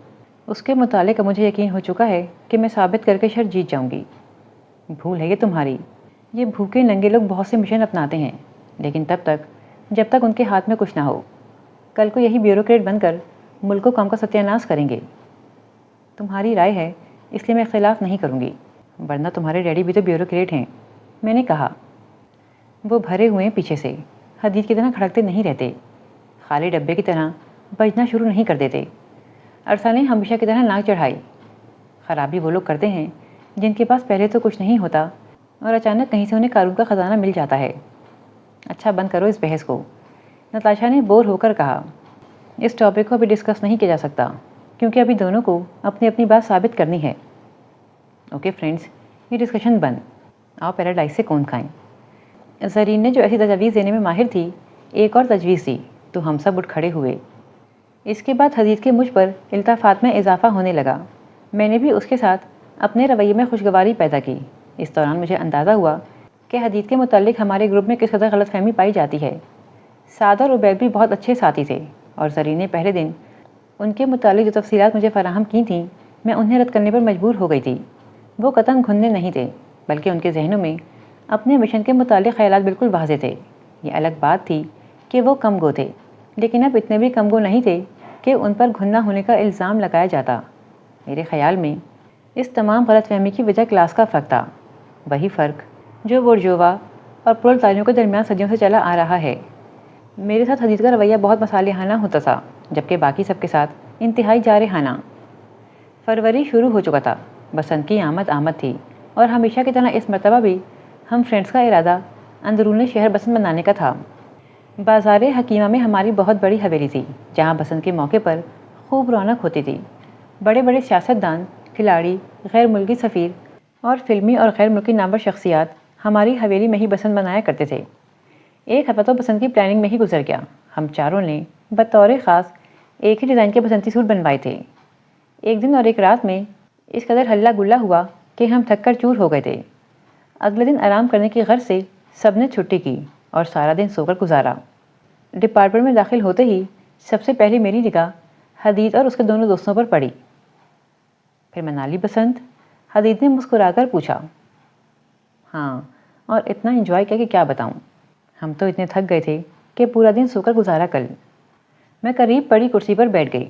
Speaker 1: اس کے متعلق مجھے یقین ہو چکا ہے کہ میں ثابت کر کے شرط جیت جاؤں گی۔ بھول ہے یہ تمہاری۔ یہ بھوکے ننگے لوگ بہت سے مشن اپناتے ہیں، لیکن تب تک جب تک ان کے ہاتھ میں کچھ نہ ہو۔ کل کو یہی بیوروکریٹ بن کر ملک و قوم کا ستیہ ناش کریں گے۔ تمہاری رائے ہے اس لیے میں اختلاف نہیں کروں گی، ورنہ تمہارے ڈیڈی بھی تو بیوروکریٹ ہیں، میں نے کہا۔ وہ بھرے ہوئے ہیں پیچھے سے، حدید کی طرح کھڑکتے نہیں رہتے، خالی ڈبے کی طرح بجنا شروع نہیں کر دیتے۔ عرصہ نے ہمیشہ کی طرح ناک چڑھائی۔ خرابی وہ لوگ کرتے ہیں جن کے پاس پہلے تو کچھ نہیں ہوتا اور اچانک کہیں سے انہیں قارون کا خزانہ مل جاتا ہے۔ اچھا بند کرو اس بحث کو، نتاشا نے بور ہو کر کہا۔ اس ٹاپک کو ابھی ڈسکس نہیں کیا جا سکتا کیونکہ ابھی دونوں کو اپنی اپنی بات ثابت کرنی ہے۔ اوکے فرینڈز، یہ ڈسکشن بند، آؤ پیراڈائز سے کون کھائیں۔ زرین نے جو ایسی تجاویز دینے میں ماہر تھی ایک اور تجویز دی تو ہم سب اٹھ کھڑے ہوئے۔ اس کے بعد حدید کے مجھ پر الطافات میں اضافہ ہونے لگا۔ میں نے بھی اس کے ساتھ اپنے رویے میں خوشگواری پیدا کی۔ اس دوران مجھے اندازہ ہوا کہ حدید کے متعلق ہمارے گروپ میں کس قدر غلط فہمی پائی جاتی ہے۔ سعد اور عبید بھی بہت اچھے ساتھی تھے اور زرین نے پہلے دن ان کے متعلق جو تفصیلات مجھے فراہم کی تھیں میں انہیں رد کرنے پر مجبور ہو گئی تھی۔ وہ قطعاً گھننے نہیں تھے بلکہ ان کے ذہنوں میں اپنے مشن کے متعلق خیالات بالکل واضح تھے۔ یہ الگ بات تھی کہ وہ کم گو تھے، لیکن اب اتنے بھی کم گو نہیں تھے کہ ان پر گھننا ہونے کا الزام لگایا جاتا۔ میرے خیال میں اس تمام غلط فہمی کی وجہ کلاس کا فرق تھا، وہی فرق جو بورژوا اور پرولتاریوں کے درمیان صدیوں سے چلا آ رہا ہے۔ میرے ساتھ حدید کا رویہ بہت مصالحانہ ہوتا تھا جبکہ باقی سب کے ساتھ انتہائی جارحانہ۔ فروری شروع ہو چکا تھا، بسنت کی آمد تھی اور ہمیشہ کی طرح اس مرتبہ بھی ہم فرینڈز کا ارادہ اندرون شہر بسنت منانے کا تھا۔ بازار حکیمہ میں ہماری بہت بڑی حویلی تھی جہاں بسنت کے موقع پر خوب رونق ہوتی تھی۔ بڑے بڑے سیاستدان، کھلاڑی، غیر ملکی سفیر اور فلمی اور غیر ملکی نامور شخصیات ہماری حویلی میں ہی بسنت منایا کرتے تھے۔ ایک ہفتہ تو بسنت کی پلاننگ میں ہی گزر گیا۔ ہم چاروں نے بطور خاص ایک ہی ڈیزائن کے بسنتی سوٹ بنوائے تھے۔ ایک دن اور ایک رات میں اس قدر ہلا گلا ہوا کہ ہم تھک کر چور ہو گئے تھے۔ اگلے دن آرام کرنے کی غرض سے سب نے چھٹی کی اور سارا دن سو کر گزارا۔ ڈپارٹمنٹ میں داخل ہوتے ہی سب سے پہلے میری نگاہ حدید اور اس کے دونوں دوستوں پر پڑی۔ پھر منالی بسنت؟ حدید نے مسکرا کر پوچھا۔ ہاں، اور اتنا انجوائے کیا کہ کیا بتاؤں۔ ہم تو اتنے تھک گئے تھے کہ پورا دن سو کر گزارا کل۔ میں قریب پڑی کرسی پر بیٹھ گئی۔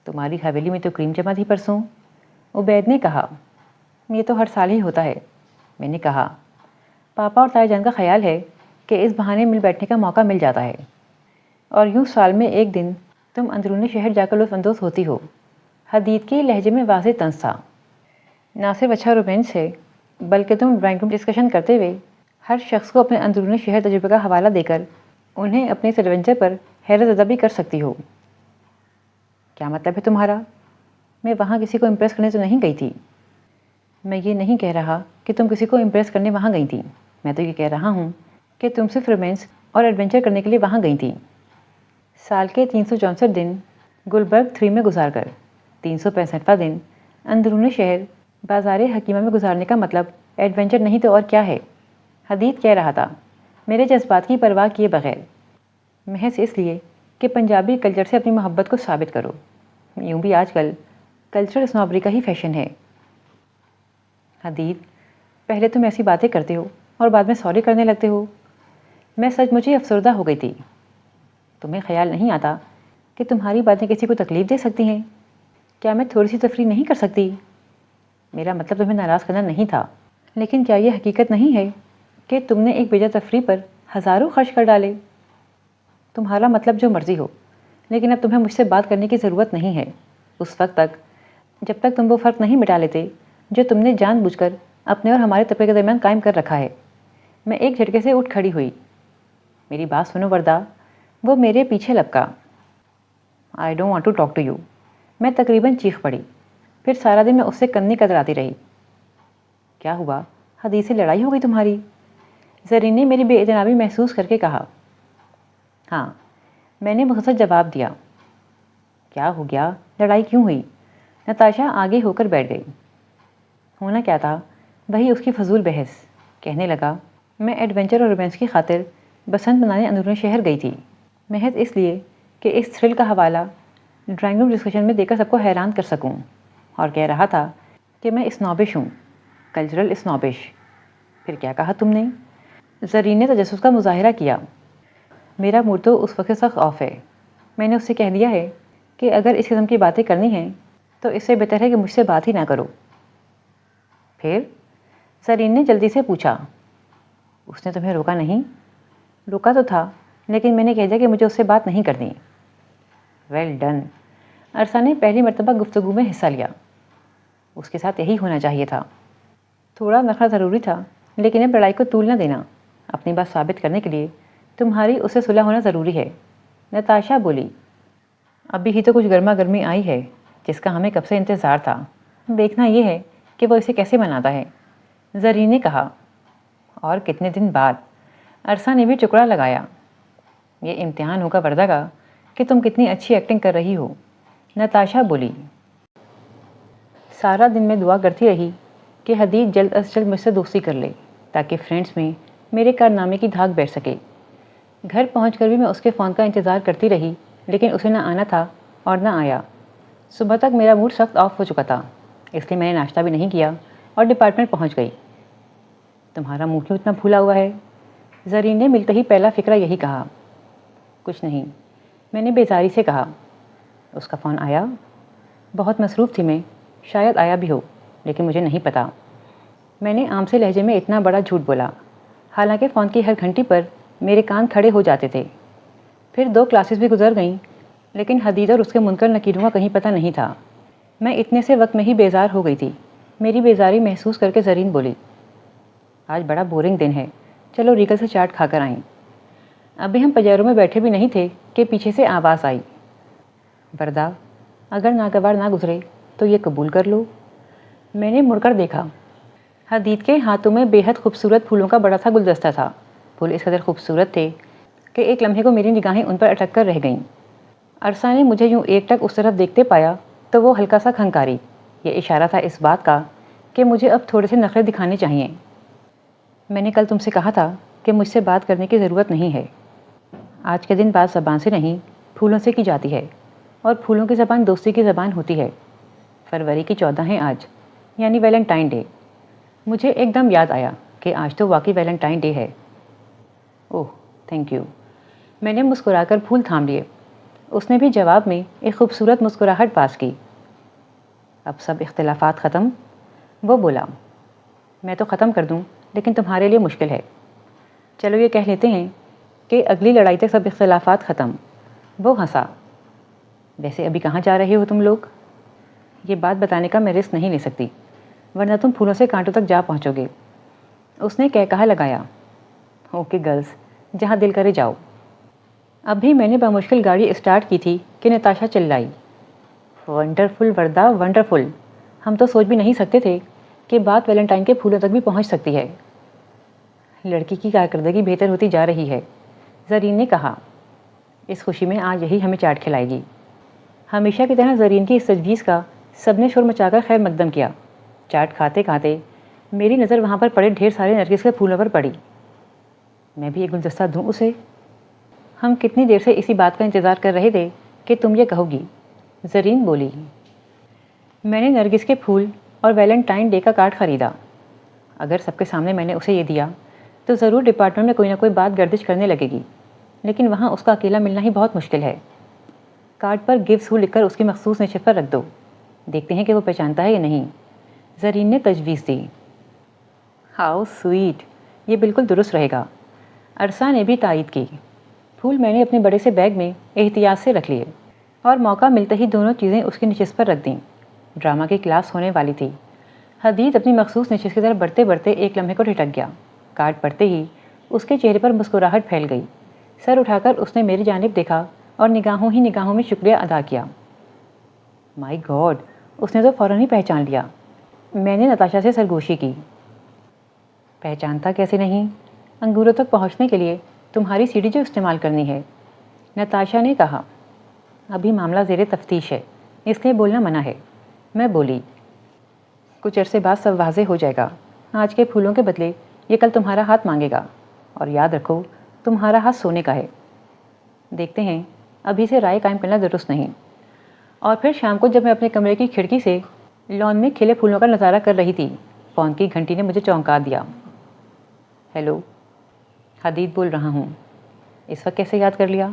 Speaker 1: تمہاری حویلی میں تو کریم جما تھی پرسوں، عبید نے کہا۔ یہ تو ہر سال ہی ہوتا ہے، میں نے کہا۔ پاپا اور تائی جان کا خیال ہے کہ اس بہانے مل بیٹھنے کا موقع مل جاتا ہے اور یوں سال میں ایک دن تم اندرون شہر جا کر لطف اندوز ہوتی ہو۔ حدید کے لہجے میں واضح طنز تھا۔ نہ صرف اچھا رومانس ہے بلکہ تم ڈرائنگ روم ڈسکشن کرتے ہوئے ہر شخص کو اپنے اندرون شہر تجربے کا حوالہ دے کر انہیں اپنے اس ایڈونچر پر حیرت زدہ بھی کر سکتی ہو۔ کیا مطلب ہے تمہارا؟ میں وہاں کسی کو امپریس کرنے تو نہیں گئی تھی۔ میں یہ نہیں کہہ رہا کہ تم کسی کو امپریس کرنے وہاں گئی تھی، میں تو یہ کہہ رہا ہوں کہ تم صرف رومانس اور ایڈونچر کرنے کے لیے وہاں گئی تھی۔ سال کے 364 دن گلبرگ 3 میں گزار کر 365واں دن اندرون شہر بازار حکیمہ میں گزارنے کا مطلب ایڈونچر نہیں تو اور کیا ہے؟ حدید کہہ رہا تھا، میرے جذبات کی پرواہ کیے بغیر، محض اس لیے کہ پنجابی کلچر سے اپنی محبت کو ثابت کرو۔ یوں بھی آج کل کلچرل اسنوبری کا ہی فیشن ہے۔ حدید، پہلے تم ایسی باتیں کرتے ہو اور بعد میں سوری کرنے لگتے ہو۔ میں سچ مجھے افسردہ ہو گئی تھی۔ تمہیں خیال نہیں آتا کہ تمہاری باتیں کسی کو تکلیف دے سکتی ہیں؟ کیا میں تھوڑی سی تفریح نہیں کر سکتی؟ میرا مطلب تمہیں ناراض کرنا نہیں تھا، لیکن کیا یہ حقیقت نہیں ہے کہ تم نے ایک بیجا تفریح پر ہزاروں خرچ کر ڈالے؟ تمہارا مطلب جو مرضی ہو، لیکن اب تمہیں مجھ سے بات کرنے کی ضرورت نہیں ہے۔ اس وقت تک جب تک تم وہ فرق نہیں مٹا لیتے جو تم نے جان بوجھ کر اپنے اور ہمارے طبقے کے درمیان قائم کر رکھا ہے۔ میں ایک جھٹکے سے اٹھ کھڑی ہوئی۔ میری بات سنو وردہ، وہ میرے پیچھے لپکا۔ I don't want to talk to you. میں تقریباً چیخ پڑی۔ پھر سارا دن میں اس سے کنی کتراتی رہی۔ کیا ہوا؟ حدید سے لڑائی ہو گئی تمہاری؟ زرین نے میری بے اعتنابی محسوس کر کے کہا۔ ہاں، میں نے مختصر جواب دیا۔ کیا ہو گیا؟ لڑائی کیوں ہوئی؟ نتاشا آگے ہو کر بیٹھ گئی۔ ہونا کیا تھا؟ وہی اس کی فضول بحث۔ کہنے لگا، میں ایڈونچر اور رومانس کی خاطر بسنت منانے اندرون شہر گئی تھی، محض اس لیے کہ اس تھرل کا حوالہ ڈرائنگ روم ڈسکشن میں دے کر سب کو حیران کر سکوں، اور کہہ رہا تھا کہ میں اسنوبش ہوں، کلچرل اسنوبش۔ پھر کیا کہا تم نے؟ زرین نے تجسس کا مظاہرہ کیا۔ میرا موڈ تو اس وقت سخت آف ہے۔ میں نے اس سے کہہ دیا ہے کہ اگر اس قسم کی باتیں کرنی ہیں تو اس سے بہتر ہے کہ مجھ سے بات ہی نہ کرو۔ پھر؟ زرین نے جلدی سے پوچھا۔ اس نے تمہیں روکا نہیں؟ روکا تو تھا، لیکن میں نے کہہ دیا کہ مجھے اس سے بات نہیں کرنی۔ Well done. عرصہ نے پہلی مرتبہ گفتگو میں حصہ لیا۔ اس کے ساتھ یہی ہونا چاہیے تھا۔ تھوڑا نخرہ ضروری تھا، لیکن اب لڑائی کو طول نہ دینا۔ اپنی بات ثابت کرنے کے لیے تمہاری اس سے صلح ہونا ضروری ہے۔ نتاشا بولی۔ ابھی ہی تو کچھ گرما گرمی آئی ہے جس کا ہمیں کب سے انتظار تھا۔ دیکھنا یہ ہے کہ وہ اسے کیسے مناتا ہے، زرین نے کہا۔ اور کتنے دن بعد؟ عرصہ نے بھی ٹکڑا لگایا۔ یہ امتحان ہوگا وردہ کا کہ تم کتنی اچھی ایکٹنگ کر رہی ہو، نتاشا بولی۔ سارا دن میں دعا کرتی رہی کہ حدید جلد از جلد مجھ سے دوستی کر لے تاکہ فرینڈز میں میرے کارنامے کی دھاک بیٹھ سکے۔ گھر پہنچ کر بھی میں اس کے فون کا انتظار کرتی رہی، لیکن اسے نہ آنا تھا اور نہ آیا۔ صبح تک میرا موڈ سخت آف ہو چکا تھا، اس لیے میں نے ناشتہ بھی نہیں کیا اور ڈپارٹمنٹ پہنچ گئی۔ تمہارا منہ کیوں اتنا پھولا ہوا ہے؟ زرین نے ملتے ہی پہلا فکرہ یہی کہا۔ کچھ نہیں، میں نے بیزاری سے کہا۔ اس کا فون آیا؟ بہت مصروف تھی میں، شاید آیا بھی ہو، لیکن مجھے نہیں پتا۔ میں نے عام سے لہجے میں اتنا بڑا جھوٹ بولا، حالانکہ فون کی ہر گھنٹی پر میرے کان کھڑے ہو جاتے تھے۔ پھر 2 کلاسز بھی گزر گئیں، لیکن حدید اور اس کے منکر نکیروں کا کہیں پتہ نہیں تھا۔ میں اتنے سے وقت میں ہی بیزار ہو گئی تھی۔ میری بیزاری محسوس کر کے زرین بولی، آج بڑا بورنگ دن ہے، چلو ریگل سے چاٹ کھا کر آئیں۔ ابھی ہم پجیروں میں بیٹھے بھی نہیں تھے کہ پیچھے سے آواز آئی، وردہ اگر ناگوار نہ گزرے تو یہ قبول کر لو۔ میں نے مڑ کر دیکھا۔ حدید کے ہاتھوں میں بے حد خوبصورت پھولوں کا بڑا سا گلدستہ تھا۔ پھول اس قدر خوبصورت تھے کہ ایک لمحے کو میری نگاہیں ان پر اٹک کر رہ گئیں۔ عرصہ نے مجھے یوں ایک ٹک اس طرف دیکھتے پایا تو وہ ہلکا سا کھنکاری۔ یہ اشارہ تھا اس بات کا کہ مجھے اب تھوڑے سے نخرے دکھانے چاہیے۔ میں نے کل تم سے کہا تھا کہ مجھ سے بات کرنے کی ضرورت نہیں ہے۔ آج کے دن بات زبان سے نہیں، پھولوں سے کی جاتی ہے، اور پھولوں کی زبان دوستی کی زبان ہوتی ہے۔ فروری کی 14 ہے آج، یعنی ویلنٹائن ڈے۔ مجھے ایک دم یاد آیا کہ آج تو واقعی ویلنٹائن ڈے ہے۔ اوہ تھینک یو۔ میں نے مسکرا کر پھول تھام لیے۔ اس نے بھی جواب میں ایک خوبصورت مسکراہٹ پاس کی۔ اب سب اختلافات ختم؟ وہ بولا۔ میں تو ختم کر دوں لیکن تمہارے لیے مشکل ہے۔ چلو یہ کہہ لیتے ہیں کہ اگلی لڑائی تک سب اختلافات ختم۔ وہ ہنسا۔ ویسے ابھی کہاں جا رہے ہو تم لوگ؟ یہ بات بتانے کا میں رسک نہیں لے سکتی، ورنہ تم پھولوں سے کانٹوں تک جا پہنچو گے۔ اس نے کہا لگایا۔ اوکے گرلز، جہاں دل کرے جاؤ۔ ابھی میں نے بمشکل گاڑی اسٹارٹ کی تھی کہ نتاشا چلائی، ونڈرفل وردہ ونڈرفل! ہم تو سوچ بھی نہیں سکتے تھے کہ بات ویلنٹائن کے پھولوں تک بھی پہنچ سکتی ہے۔ لڑکی کی کارکردگی بہتر ہوتی جا رہی ہے، زرین نے کہا۔ اس خوشی میں آج یہی ہمیں چاٹ کھلائے گی۔ ہمیشہ کی طرح زرین کی اس تجویز کا سب نے شور مچا کر خیر مقدم کیا۔ چاٹ کھاتے کھاتے میری نظر وہاں پر پڑے ڈھیر سارے نرگس کے پھولوں پر پڑی۔ میں بھی ایک گلدستہ دوں اسے؟ ہم کتنی دیر سے اسی بات کا انتظار کر رہے تھے کہ تم یہ کہو گی، زرین بولی۔ میں نے نرگس کے پھول اور ویلنٹائن ڈے کا کارڈ خریدا۔ اگر سب کے سامنے میں نے اسے یہ دیا تو ضرور ڈپارٹمنٹ میں کوئی نہ کوئی بات گردش کرنے لگے گی، لیکن وہاں اس کا اکیلا ملنا ہی بہت مشکل ہے۔ کارڈ پر گفٹس ہو لکھ کر اس کی مخصوص نشست پر رکھ دو، دیکھتے ہیں کہ وہ پہچانتا ہے یا نہیں، زرین نے تجویز دی۔ ہاؤ سویٹ، یہ بالکل درست رہے گا، عرصہ نے بھی تائید کی۔ پھول میں نے اپنے بڑے سے بیگ میں احتیاط سے رکھ لیے اور موقع ملتے ہی دونوں چیزیں اس کی نشست پر رکھ دیں۔ ڈرامہ کی کلاس ہونے والی تھی۔ حدید اپنی مخصوص نشست کی طرف بڑھتے بڑھتے ایک لمحے کو ٹھٹک گیا۔ کارڈ پڑھتے ہی اس کے چہرے پر مسکراہٹ پھیل گئی۔ سر اٹھا کر اس نے میری جانب دیکھا اور نگاہوں ہی نگاہوں میں شکریہ ادا کیا۔ مائی گاڈ، اس نے تو فوراً ہی پہچان لیا۔ میں نے نتاشا سے سرگوشی کی۔ پہچانتا کیسے نہیں؟ انگوروں تک پہنچنے کے لیے تمہاری سیڑھی جو استعمال کرنی ہے، نتاشا نے کہا۔ ابھی معاملہ زیر تفتیش ہے، اس لیے بولنا منع ہے، میں بولی۔ کچھ عرصے بعد سب واضح ہو جائے گا۔ آج کے پھولوں کے بدلے یہ کل تمہارا ہاتھ مانگے گا، اور یاد رکھو تمہارا ہاتھ سونے کا ہے۔ دیکھتے ہیں، ابھی سے رائے قائم کرنا درست نہیں۔ اور پھر شام کو جب میں اپنے کمرے کی کھڑکی سے لان میں کھلے پھولوں کا نظارہ کر رہی تھی، فون کی گھنٹی نے مجھے چونکا دیا۔ ہیلو، حدید بول رہا ہوں۔ اس وقت کیسے یاد کر لیا؟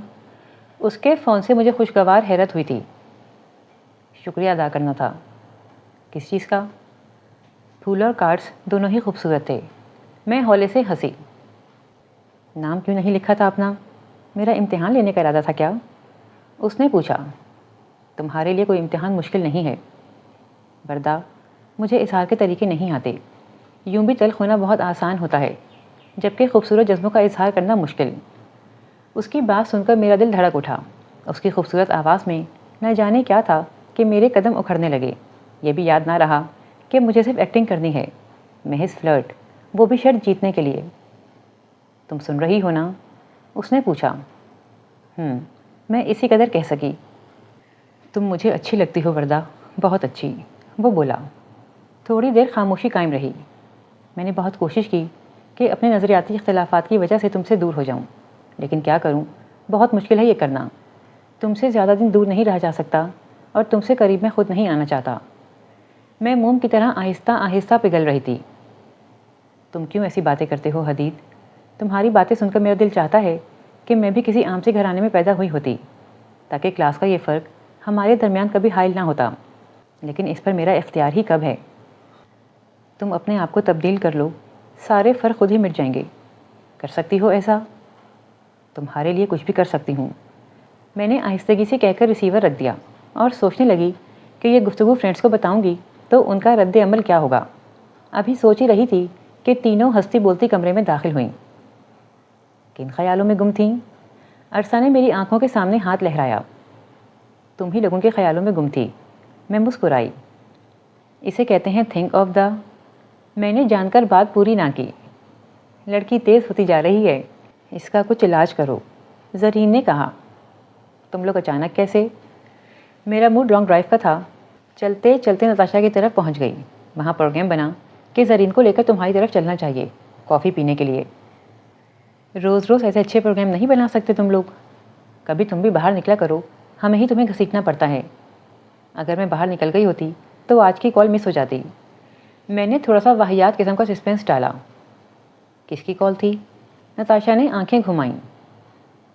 Speaker 1: اس کے فون سے مجھے خوشگوار حیرت ہوئی تھی۔ شکریہ ادا کرنا تھا۔ کس چیز کا؟ پھول اور کارڈز دونوں ہی خوبصورت تھے۔ میں ہولے سے ہنسی۔ نام کیوں نہیں لکھا تھا اپنا؟ میرا امتحان لینے کا ارادہ تھا کیا؟ اس نے پوچھا۔ تمہارے لیے کوئی امتحان مشکل نہیں ہے وردہ، مجھے اظہار کے طریقے نہیں آتے۔ یوں بھی تلخ ہونا بہت آسان ہوتا ہے، جبکہ خوبصورت جذبوں کا اظہار کرنا مشکل۔ اس کی بات سن کر میرا دل دھڑک اٹھا۔ اس کی خوبصورت آواز میں نہ جانے کیا تھا کہ میرے قدم اکھڑنے لگے۔ یہ بھی یاد نہ رہا کہ مجھے صرف ایکٹنگ کرنی ہے، محض فلرٹ، وہ بھی شرط جیتنے کے لیے۔ تم سن رہی ہو نا؟ اس نے پوچھا۔ میں اسی قدر کہہ سکی۔ تم مجھے اچھی لگتی ہو وردہ، بہت اچھی، وہ بولا۔ تھوڑی دیر خاموشی قائم رہی۔ میں نے بہت کوشش کی کہ اپنے نظریاتی اختلافات کی وجہ سے تم سے دور ہو جاؤں، لیکن کیا کروں، بہت مشکل ہے یہ کرنا۔ تم سے زیادہ دن دور نہیں رہا جا سکتا اور تم سے قریب میں خود نہیں آنا چاہتا۔ میں موم کی طرح آہستہ آہستہ پگھل رہی تھی۔ تم کیوں ایسی باتیں کرتے ہو حدید؟ تمہاری باتیں سن کر میرا دل چاہتا ہے کہ میں بھی کسی عام سے گھرانے میں پیدا ہوئی ہوتی، تاکہ کلاس کا یہ فرق ہمارے درمیان کبھی حائل نہ ہوتا، لیکن اس پر میرا اختیار ہی کب ہے؟ تم اپنے آپ کو تبدیل کر لو، سارے فرق خود ہی مٹ جائیں گے۔ کر سکتی ہو ایسا؟ تمہارے لیے کچھ بھی کر سکتی ہوں، میں نے آہستگی سے کہہ کر ریسیور رکھ دیا اور سوچنے لگی کہ یہ گفتگو فرینڈس کو بتاؤں گی تو ان کا رد عمل کیا ہوگا۔ ابھی سوچ ہی رہی تھی کہ تینوں ہنستی بولتی کمرے میں داخل ہوئیں۔ کن خیالوں میں گم تھیں؟ عرصہ نے میری آنکھوں کے سامنے ہاتھ لہرایا۔ تم ہی لوگوں کے خیالوں میں گم تھی، میں مسکرائی۔ اسے کہتے ہیں تھنک آف دا۔ میں نے جان کر بات پوری نہ کی۔ لڑکی تیز ہوتی جا رہی ہے، اس کا کچھ علاج کرو، زرین نے کہا۔ تم لوگ اچانک کیسے؟ میرا موڈ لانگ ڈرائیو کا تھا۔ چلتے چلتے نتاشا کی طرف پہنچ گئی۔ وہاں پروگرام بنا کہ زرین کو لے کر تمہاری طرف چلنا چاہیے، کافی پینے کے لیے۔ روز روز ایسے اچھے پروگرام نہیں بنا سکتے تم لوگ، کبھی تم بھی باہر نکلا کرو، ہمیں ہی تمہیں گھسیٹنا پڑتا ہے۔ اگر میں باہر نکل گئی ہوتی تو آج کی کال مس ہو جاتی۔ میں نے تھوڑا سا واہیات قسم کا سسپینس ڈالا۔ کس کی کال تھی؟ نتاشا نے آنکھیں گھمائیں۔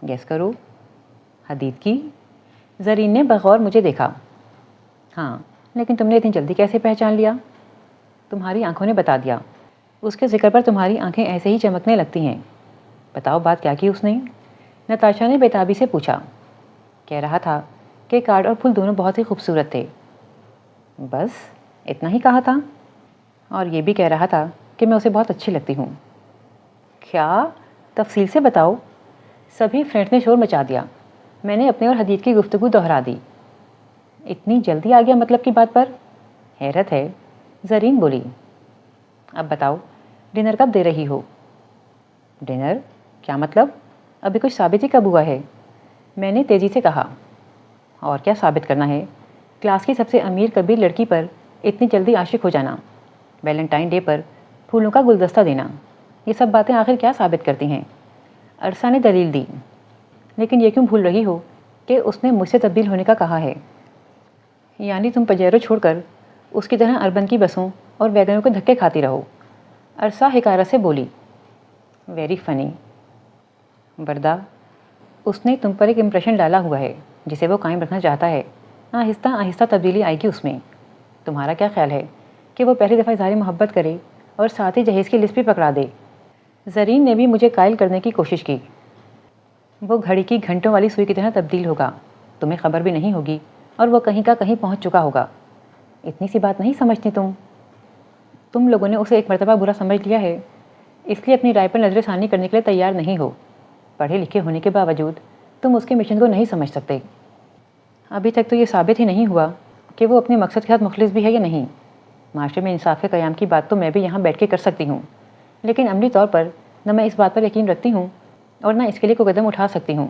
Speaker 1: گیس کرو۔ حدید کی؟ زرین نے بغور مجھے دیکھا۔ ہاں، لیکن تم نے اتنی جلدی کیسے پہچان لیا؟ تمہاری آنکھوں نے بتا دیا۔ اس کے ذکر پر تمہاری آنکھیں ایسے ہی چمکنے لگتی ہیں۔ بتاؤ بات کیا کی اس نے؟ نتاشا نے بےتابی سے پوچھا۔ کہہ رہا تھا کہ کارڈ اور پھول دونوں بہت ہی خوبصورت تھے۔ بس اتنا ہی کہا تھا؟ اور یہ بھی کہہ رہا تھا کہ میں اسے بہت اچھی لگتی ہوں۔ کیا؟ تفصیل سے بتاؤ۔ سبھی فرینڈس نے شور مچا دیا۔ میں نے اپنے اور حدید کی گفتگو دہرا دی۔ اتنی جلدی آ گیا مطلب کی بات پر؟ حیرت ہے، زرین بولی۔ اب بتاؤ، ڈنر کب دے رہی ہو؟ ڈنر؟ کیا مطلب؟ ابھی کچھ ثابت ہی کب ہوا ہے؟ میں نے تیزی سے کہا۔ اور کیا ثابت کرنا ہے؟ کلاس کی سب سے امیر کبیر لڑکی پر اتنی جلدی عاشق ہو جانا، ویلنٹائن ڈے پر پھولوں کا گلدستہ دینا، یہ سب باتیں آخر کیا ثابت کرتی ہیں؟ عرصہ نے دلیل دی۔ لیکن یہ کیوں بھول رہی ہو کہ اس نے مجھ سے تبدیل ہونے کا کہا ہے؟ یعنی تم پجیرو چھوڑ کر اس کی طرح اربن کی بسوں اور ویگنوں کے دھکے کھاتی رہو؟ عرصہ حکارت سے بولی۔ ویری فنی وردہ، اس نے تم پر ایک امپریشن ڈالا ہوا ہے جسے وہ قائم رکھنا چاہتا ہے۔ آہستہ آہستہ تبدیلی آئے گی اس میں۔ تمہارا کیا خیال ہے کہ وہ پہلی دفعہ اظہار محبت کرے اور ساتھ ہی جہیز کی لسٹ بھی پکڑا دے؟ زرین نے بھی مجھے قائل کرنے کی کوشش کی۔ وہ گھڑی کی گھنٹوں والی سوئی کی طرح تبدیل ہوگا، تمہیں خبر بھی نہیں ہوگی اور وہ کہیں کا کہیں پہنچ چکا ہوگا۔ اتنی سی بات نہیں سمجھتی تم لوگوں نے اسے ایک مرتبہ برا سمجھ لیا ہے، اس لیے اپنی رائے پر نظر ثانی کرنے کے لیے تیار نہیں ہو۔ پڑھے لکھے ہونے کے باوجود تم اس کے مشن کو نہیں سمجھ سکتے۔ ابھی تک تو یہ ثابت ہی نہیں ہوا کہ وہ اپنے مقصد کے ساتھ مخلص بھی ہے یا نہیں۔ معاشرے میں انصاف کے قیام کی بات تو میں بھی یہاں بیٹھ کے کر سکتی ہوں، لیکن عملی طور پر نہ میں اس بات پر یقین رکھتی ہوں اور نہ اس کے لیے کوئی قدم اٹھا سکتی ہوں۔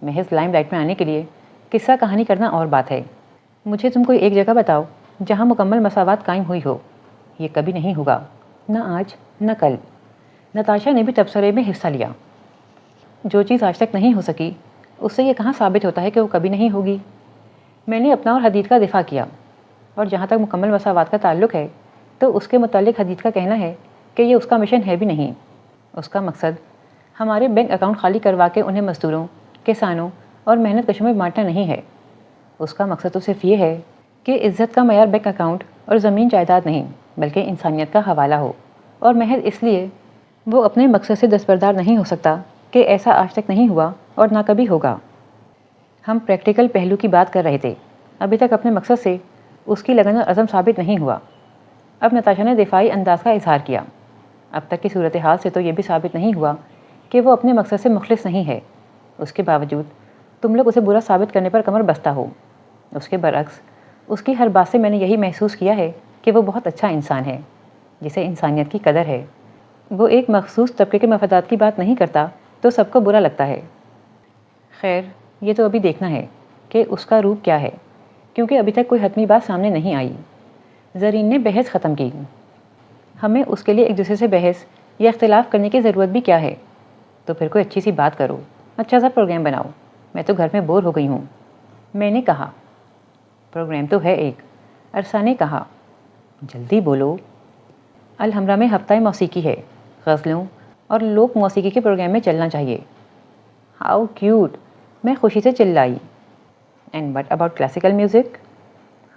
Speaker 1: محض لائم لائٹ میں آنے کے لیے قصہ کہانی کرنا اور بات ہے۔ مجھے تم کوئی ایک جگہ بتاؤ جہاں مکمل مساوات قائم ہوئی ہو۔ یہ کبھی نہیں ہوگا، نہ آج نہ کل۔ نتاشا نے بھی تبصرے میں حصہ لیا۔ جو چیز آج تک نہیں ہو سکی، اس سے یہ کہاں ثابت ہوتا ہے کہ وہ کبھی نہیں ہوگی؟ میں نے اپنا اور حدید کا دفاع کیا، اور جہاں تک مکمل مساوات کا تعلق ہے تو اس کے متعلق حدید کا کہنا ہے کہ یہ اس کا مشن ہے بھی نہیں۔ اس کا مقصد ہمارے بینک اکاؤنٹ خالی کروا کے انہیں مزدوروں، کسانوں اور محنت کشوں میں بانٹنا نہیں ہے۔ اس کا مقصد تو صرف یہ ہے کہ عزت کا معیار بینک اکاؤنٹ اور زمین جائیداد نہیں بلکہ انسانیت کا حوالہ ہو، اور محض اس لیے وہ اپنے مقصد سے دستبردار نہیں ہو سکتا کہ ایسا آج تک نہیں ہوا اور نہ کبھی ہوگا۔ ہم پریکٹیکل پہلو کی بات کر رہے تھے۔ ابھی تک اپنے مقصد سے اس کی لگن اور عزم ثابت نہیں ہوا۔ اب نتاشا نے دفاعی انداز کا اظہار کیا۔ اب تک کی صورتحال سے تو یہ بھی ثابت نہیں ہوا کہ وہ اپنے مقصد سے مخلص نہیں ہے۔ اس کے باوجود تم لوگ اسے برا ثابت کرنے پر کمر بستہ ہو۔ اس کے برعکس اس کی ہر بات سے میں نے یہی محسوس کیا ہے کہ وہ بہت اچھا انسان ہے جسے انسانیت کی قدر ہے۔ وہ ایک مخصوص طبقے کے مفادات کی بات نہیں کرتا تو سب کو برا لگتا ہے۔ خیر، یہ تو ابھی دیکھنا ہے کہ اس کا روپ کیا ہے، کیونکہ ابھی تک کوئی حتمی بات سامنے نہیں آئی۔ زرین نے بحث ختم کی۔ ہمیں اس کے لیے ایک دوسرے سے بحث یا اختلاف کرنے کی ضرورت بھی کیا ہے؟ تو پھر کوئی اچھی سی بات کرو، اچھا سا پروگرام بناؤ۔ میں تو گھر میں بور ہو گئی ہوں۔ میں نے کہا۔ پروگرام تو ہے ایک، عرصہ نے کہا۔ جلدی بولو۔ الحمرا میں ہفتہ موسیقی ہے، غزلوں اور لوک موسیقی کے پروگرام میں چلنا چاہیے۔ ہاؤ کیوٹ، میں خوشی سے چلائی۔ And what about classical music?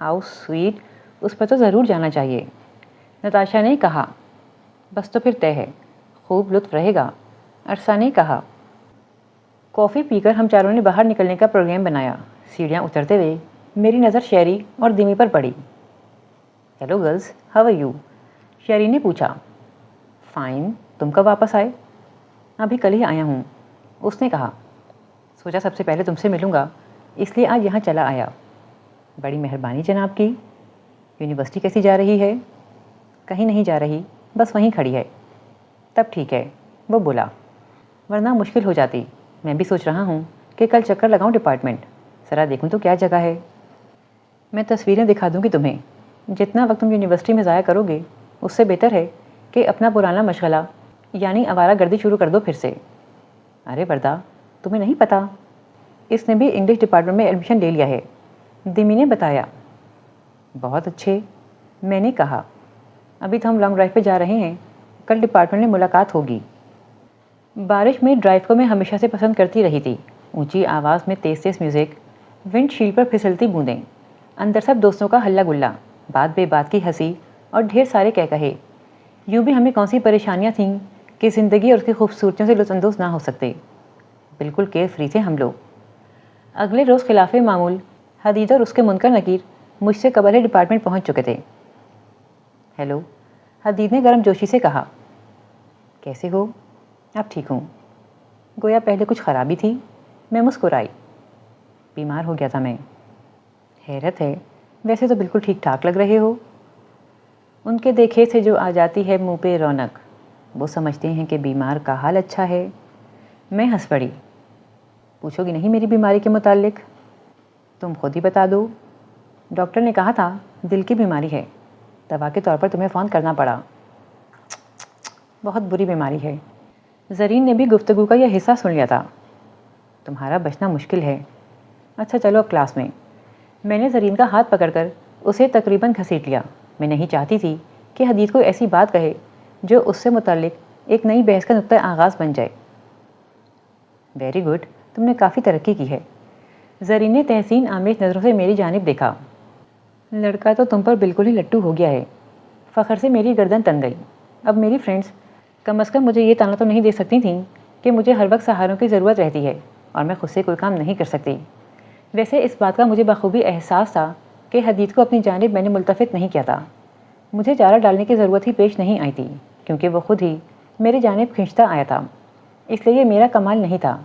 Speaker 1: How sweet, اس پر تو ضرور جانا چاہیے۔ نتاشا نے کہا۔ بس تو پھر طے ہے، خوب لطف رہے گا، عرصہ نے کہا۔ کافی پی کر ہم چاروں نے باہر نکلنے کا پروگرام بنایا۔ سیڑھیاں اترتے ہوئے میری نظر شیری اور دیمی پر پڑی۔ Hello girls, how are you? Sheri نے پوچھا۔ فائن، تم کب واپس آئے؟ ابھی کل ہی آیا ہوں، اس نے کہا۔ سوچا سب سے پہلے تم سے ملوں گا، اس لیے آج یہاں چلا آیا۔ بڑی مہربانی جناب کی۔ یونیورسٹی کیسی جا رہی ہے؟ کہیں نہیں جا رہی، بس وہیں کھڑی ہے۔ تب ٹھیک ہے، وہ بولا، ورنہ مشکل ہو جاتی۔ میں بھی سوچ رہا ہوں کہ کل چکر لگاؤں ڈپارٹمنٹ، ذرا دیکھوں تو کیا جگہ ہے۔ میں تصویریں دکھا دوں گی تمہیں۔ جتنا وقت تم یونیورسٹی میں ضائع کرو گے اس سے بہتر ہے کہ اپنا پرانا مشغلہ یعنی آوارہ گردی شروع کر دو پھر سے۔ ارے وردہ، تمہیں نہیں پتہ، اس نے بھی انگلش ڈپارٹمنٹ میں ایڈمیشن لے لیا ہے، دیمی نے بتایا۔ بہت اچھے، میں نے کہا۔ ابھی تو ہم لانگ ڈرائیو پہ جا رہے ہیں، کل ڈپارٹمنٹ میں ملاقات ہوگی۔ بارش میں ڈرائیو کو میں ہمیشہ سے پسند کرتی رہی تھی۔ اونچی آواز میں تیز تیز میوزک، ونڈ شیلڈ پر پھسلتی بوندیں، اندر سب دوستوں کا ہلا گلا، بات بے بات کی ہنسی اور ڈھیر سارے کہے۔ یوں بھی ہمیں کون سی پریشانیاں تھیں کہ زندگی اور اس کی خوبصورتیوں سے لطف اندوز نہ ہو سکتے۔ بالکل کیئر فری تھے ہم لوگ۔ اگلے روز خلاف معمول حدید اور اس کے منکر نکیر مجھ سے قبل ہی ڈپارٹمنٹ پہنچ چکے تھے۔ ہیلو، حدید نے گرم جوشی سے کہا۔ کیسے ہو؟ اب ٹھیک ہوں۔ گویا پہلے کچھ خرابی تھی؟ میں مسکرائی۔ بیمار ہو گیا تھا میں۔ حیرت ہے، ویسے تو بالکل ٹھیک ٹھاک لگ رہے ہو۔ ان کے دیکھے سے جو آ جاتی ہے منہ پہ رونق، وہ سمجھتے ہیں کہ بیمار کا حال اچھا ہے۔ میں ہنس پڑی۔ پوچھو گی نہیں میری بیماری کے متعلق؟ تم خود ہی بتا دو۔ ڈاکٹر نے کہا تھا دل کی بیماری ہے، دوا کے طور پر تمہیں فون کرنا پڑا۔ بہت بری بیماری ہے۔ زرین نے بھی گفتگو کا یہ حصہ سن لیا تھا۔ تمہارا بچنا مشکل ہے۔ اچھا چلو اب کلاس میں۔ میں نے زرین کا ہاتھ پکڑ کر اسے تقریباً گھسیٹ لیا۔ میں نہیں چاہتی تھی کہ حدید کو ایسی بات کہے جو اس سے متعلق ایک نئی بحث کا نقطۂ آغاز بن جائے۔ ویری گڈ، تم نے کافی ترقی کی ہے۔ زرین نے تحسین آمیز نظروں سے میری جانب دیکھا۔ لڑکا تو تم پر بالکل ہی لٹو ہو گیا ہے۔ فخر سے میری گردن تن گئی۔ اب میری فرینڈز کم از کم مجھے یہ طعنہ تو نہیں دے سکتی تھیں کہ مجھے ہر وقت سہاروں کی ضرورت رہتی ہے اور میں خود سے کوئی کام نہیں کر سکتی۔ ویسے اس بات کا مجھے بخوبی احساس تھا کہ حدید کو اپنی جانب میں نے ملتفت نہیں کیا تھا۔ مجھے چارہ ڈالنے کی ضرورت ہی پیش نہیں آئی تھی، کیونکہ وہ خود ہی میری جانب کھنچتا آیا تھا۔ اس لیے یہ میرا کمال نہیں تھا۔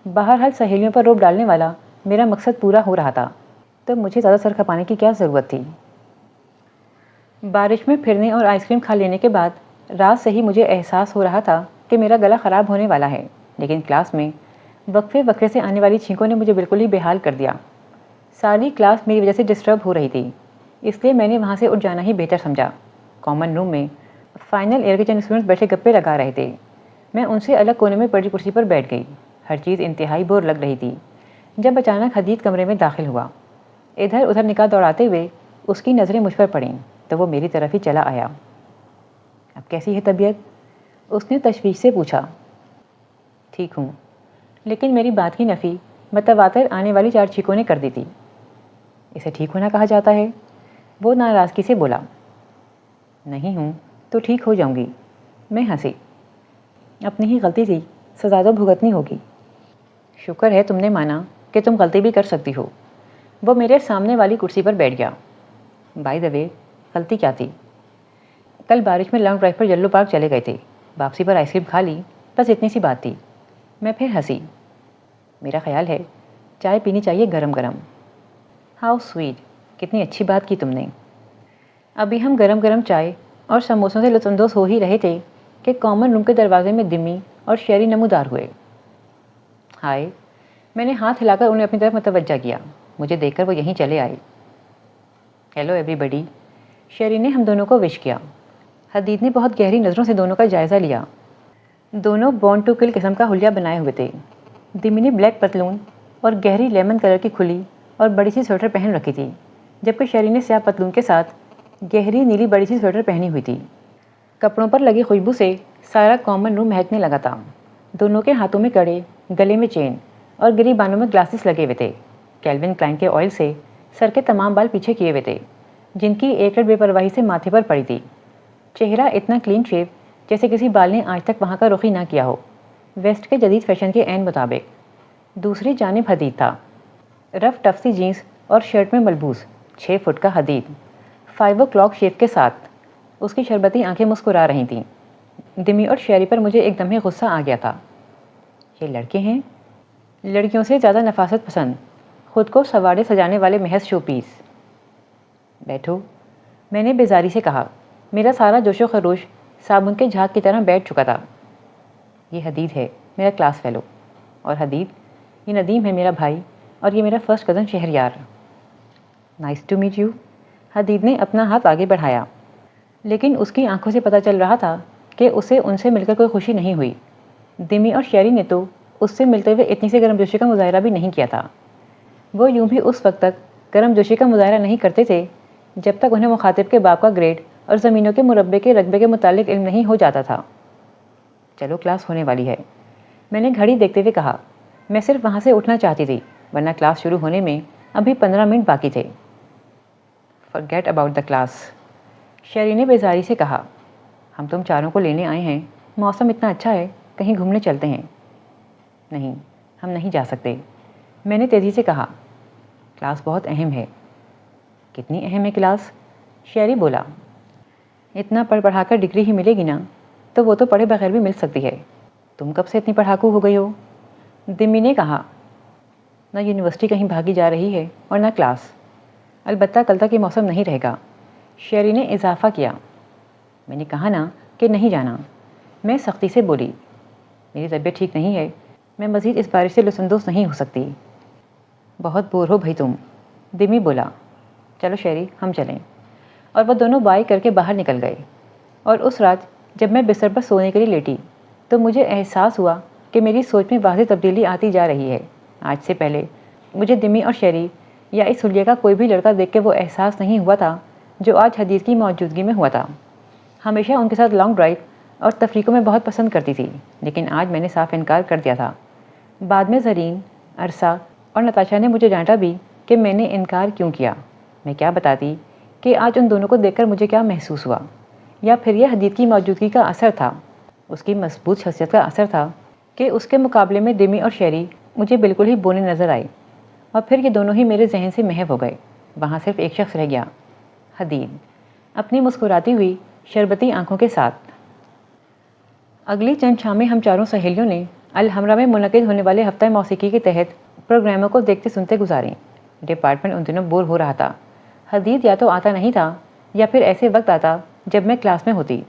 Speaker 1: بہرحال سہیلیوں پر روب ڈالنے والا میرا مقصد پورا ہو رہا تھا، تو مجھے زیادہ سر کھپانے کی کیا ضرورت تھی؟ بارش میں پھرنے اور آئس کریم کھا لینے کے بعد رات سے ہی مجھے احساس ہو رہا تھا کہ میرا گلا خراب ہونے والا ہے، لیکن کلاس میں وقفے وقفے سے آنے والی چھینکوں نے مجھے بالکل ہی بےحال کر دیا۔ ساری کلاس میری وجہ سے ڈسٹرب ہو رہی تھی، اس لیے میں نے وہاں سے اٹھ جانا ہی بہتر سمجھا۔ کامن روم میں فائنل ایئر کے چند اسٹوڈنٹس بیٹھے گپے لگا رہے تھے۔ میں ان سے الگ کونے میں پڑی کرسی پر بیٹھ گئی۔ ہر چیز انتہائی بور لگ رہی تھی، جب اچانک حدید کمرے میں داخل ہوا۔ ادھر ادھر نگاہ دوڑاتے ہوئے اس کی نظریں مجھ پر پڑیں تو وہ میری طرف ہی چلا آیا۔ اب کیسی ہے طبیعت؟ اس نے تشویش سے پوچھا۔ ٹھیک ہوں، لیکن میری بات کی نفی متواتر آنے والی 4 چھینکوں نے کر دی تھی۔ اسے ٹھیک ہونا کہا جاتا ہے؟ وہ ناراضگی سے بولا۔ نہیں ہوں تو ٹھیک ہو جاؤں گی، میں ہنسی۔ اپنی ہی غلطی تھی، سزا تو بھگتنی ہوگی۔ شکر ہے تم نے مانا کہ تم غلطی بھی کر سکتی ہو۔ وہ میرے سامنے والی کرسی پر بیٹھ گیا۔ بائی دا وے، غلطی کیا تھی؟ کل بارش میں لانگ ڈرائیو پر یلو پارک چلے گئے تھے، واپسی پر آئس کریم کھا لی، بس اتنی سی بات تھی۔ میں پھر ہنسی۔ میرا خیال ہے چائے پینی چاہیے گرم گرم۔ ہاؤ سویٹ، کتنی اچھی بات کی تم نے۔ ابھی ہم گرم گرم چائے اور سموسوں سے لطف اندوز ہو ہی رہے تھے کہ کامن روم کے دروازے میں دمی اور شیری نمودار ہوئے۔ ہائے، میں نے ہاتھ ہلا کر انہیں اپنی طرف متوجہ کیا۔ مجھے دیکھ کر وہ یہیں چلے آئے۔ ہیلو ایوری بڈی، شیری نے ہم دونوں کو وش کیا۔ حدید نے بہت گہری نظروں سے دونوں کا جائزہ لیا۔ دونوں بورن ٹو کل قسم کا حلیہ بنائے ہوئے تھے۔ دمی نے بلیک پتلون اور گہری لیمن کلر کی کھلی اور بڑی سی سویٹر پہن رکھی تھی، جبکہ شیری نے سیاہ پتلون کے ساتھ گہری نیلی بڑی سی سویٹر پہنی ہوئی تھی۔ کپڑوں پر لگی خوشبو سے سارا کامن روم مہکنے لگا تھا۔ دونوں کے ہاتھوں میں کڑے، گلے میں چین اور گریبانوں میں گلاسز لگے ہوئے تھے۔ کیلون کلائن کے آئل سے سر کے تمام بال پیچھے کیے ہوئے تھے، جن کی ایک لٹ بے پرواہی سے ماتھے پر پڑی تھی۔ چہرہ اتنا کلین شیو جیسے کسی بال نے آج تک وہاں کا رخ ہی نہ کیا ہو، ویسٹ کے جدید فیشن کے عین مطابق۔ دوسری جانب حدید تھا، رف ٹف سی جینس اور شرٹ میں ملبوس 6 فٹ کا حدید، 5 o'clock شیو کے ساتھ۔ اس کی شربتی آنکھیں مسکرا رہی تھیں۔ دمی اور شیری پر مجھے ایک دم ہی غصہ آ گیا تھا۔ یہ لڑکے ہیں، لڑکیوں سے زیادہ نفاست پسند، خود کو سواڑے سجانے والے محض شو پیس۔ بیٹھو، میں نے بیزاری سے کہا۔ میرا سارا جوش و خروش صابن کے جھاگ کی طرح بیٹھ چکا تھا۔ یہ حدید ہے، میرا کلاس فیلو۔ اور حدید، یہ ندیم ہے میرا بھائی، اور یہ میرا first cousin Shahryar. Nice to meet you. Hadid نے اپنا ہاتھ آگے بڑھایا، لیکن اس کی آنکھوں سے پتہ چل رہا تھا کہ اسے ان سے مل کر کوئی خوشی نہیں ہوئی۔ دمی اور شیری نے تو اس سے ملتے ہوئے اتنی سی گرم جوشی کا مظاہرہ بھی نہیں کیا تھا۔ وہ یوں بھی اس وقت تک گرم جوشی کا مظاہرہ نہیں کرتے تھے جب تک انہیں مخاطب کے باپ کا گریڈ اور زمینوں کے مربع کے رقبے کے متعلق علم نہیں ہو جاتا تھا۔ چلو کلاس ہونے والی ہے، میں نے گھڑی دیکھتے ہوئے کہا۔ میں صرف وہاں سے اٹھنا چاہتی تھی، ورنہ کلاس شروع ہونے میں ابھی 15 منٹ باقی تھے۔ forget about the class، شیری نے بیزاری سے کہا۔ ہم تم چاروں کو لینے آئے ہیں، موسم اتنا اچھا ہے، کہیں گھومنے چلتے ہیں۔ نہیں، ہم نہیں جا سکتے، میں نے تیزی سے کہا۔ کلاس بہت اہم ہے۔ کتنی اہم ہے کلاس؟ شیری بولا۔ اتنا پڑھ پڑھا کر ڈگری ہی ملے گی نا، تو وہ تو پڑھے بغیر بھی مل سکتی ہے۔ تم کب سے اتنی پڑھاکو ہو گئی ہو؟ دمی نے کہا۔ نہ یونیورسٹی کہیں بھاگی جا رہی ہے اور نہ کلاس، البتہ کل تک یہ موسم نہیں رہے گا، شیری نے اضافہ کیا۔ میں نے کہا نا کہ نہیں جانا، میں سختی سے بولی۔ میری طبیعت ٹھیک نہیں ہے، میں مزید اس بارش سے لطف اندوز نہیں ہو سکتی۔ بہت بور ہو بھائی تم، دمی بولا۔ چلو شیری، ہم چلیں۔ اور وہ دونوں بائی کر کے باہر نکل گئے۔ اور اس رات جب میں بستر پر سونے کے لیے لیٹی تو مجھے احساس ہوا کہ میری سوچ میں واضح تبدیلی آتی جا رہی ہے۔ آج سے پہلے مجھے دمی اور شیری یا اس حلیہ کا کوئی بھی لڑکا دیکھ کے وہ احساس نہیں ہوا تھا جو آج حدید کی موجودگی میں ہوا تھا۔ ہمیشہ ان کے ساتھ لانگ ڈرائیو اور تفریقوں میں بہت پسند کرتی تھی، لیکن آج میں نے صاف انکار کر دیا تھا۔ بعد میں زرین، عرصہ اور نتاشا نے مجھے ڈانٹا بھی کہ میں نے انکار کیوں کیا۔ میں کیا بتاتی کہ آج ان دونوں کو دیکھ کر مجھے کیا محسوس ہوا، یا پھر یہ حدید کی موجودگی کا اثر تھا، اس کی مضبوط شخصیت کا اثر تھا کہ اس کے مقابلے میں دمی اور شیری مجھے بالکل ہی بونے نظر آئے، اور پھر یہ دونوں ہی میرے ذہن سے محو ہو گئے۔ وہاں صرف ایک شخص رہ گیا، حدید، اپنی مسکراتی ہوئی شربتی آنکھوں کے ساتھ۔ اگلی چند شامیں ہم چاروں سہیلیوں نے الحمرا میں منعقد ہونے والے ہفتہ موسیقی کے تحت پروگراموں کو دیکھتے سنتے گزاریں۔ ڈپارٹمنٹ ان دنوں بور ہو رہا تھا۔ حدید یا تو آتا نہیں تھا یا پھر ایسے وقت آتا جب میں کلاس میں ہوتی،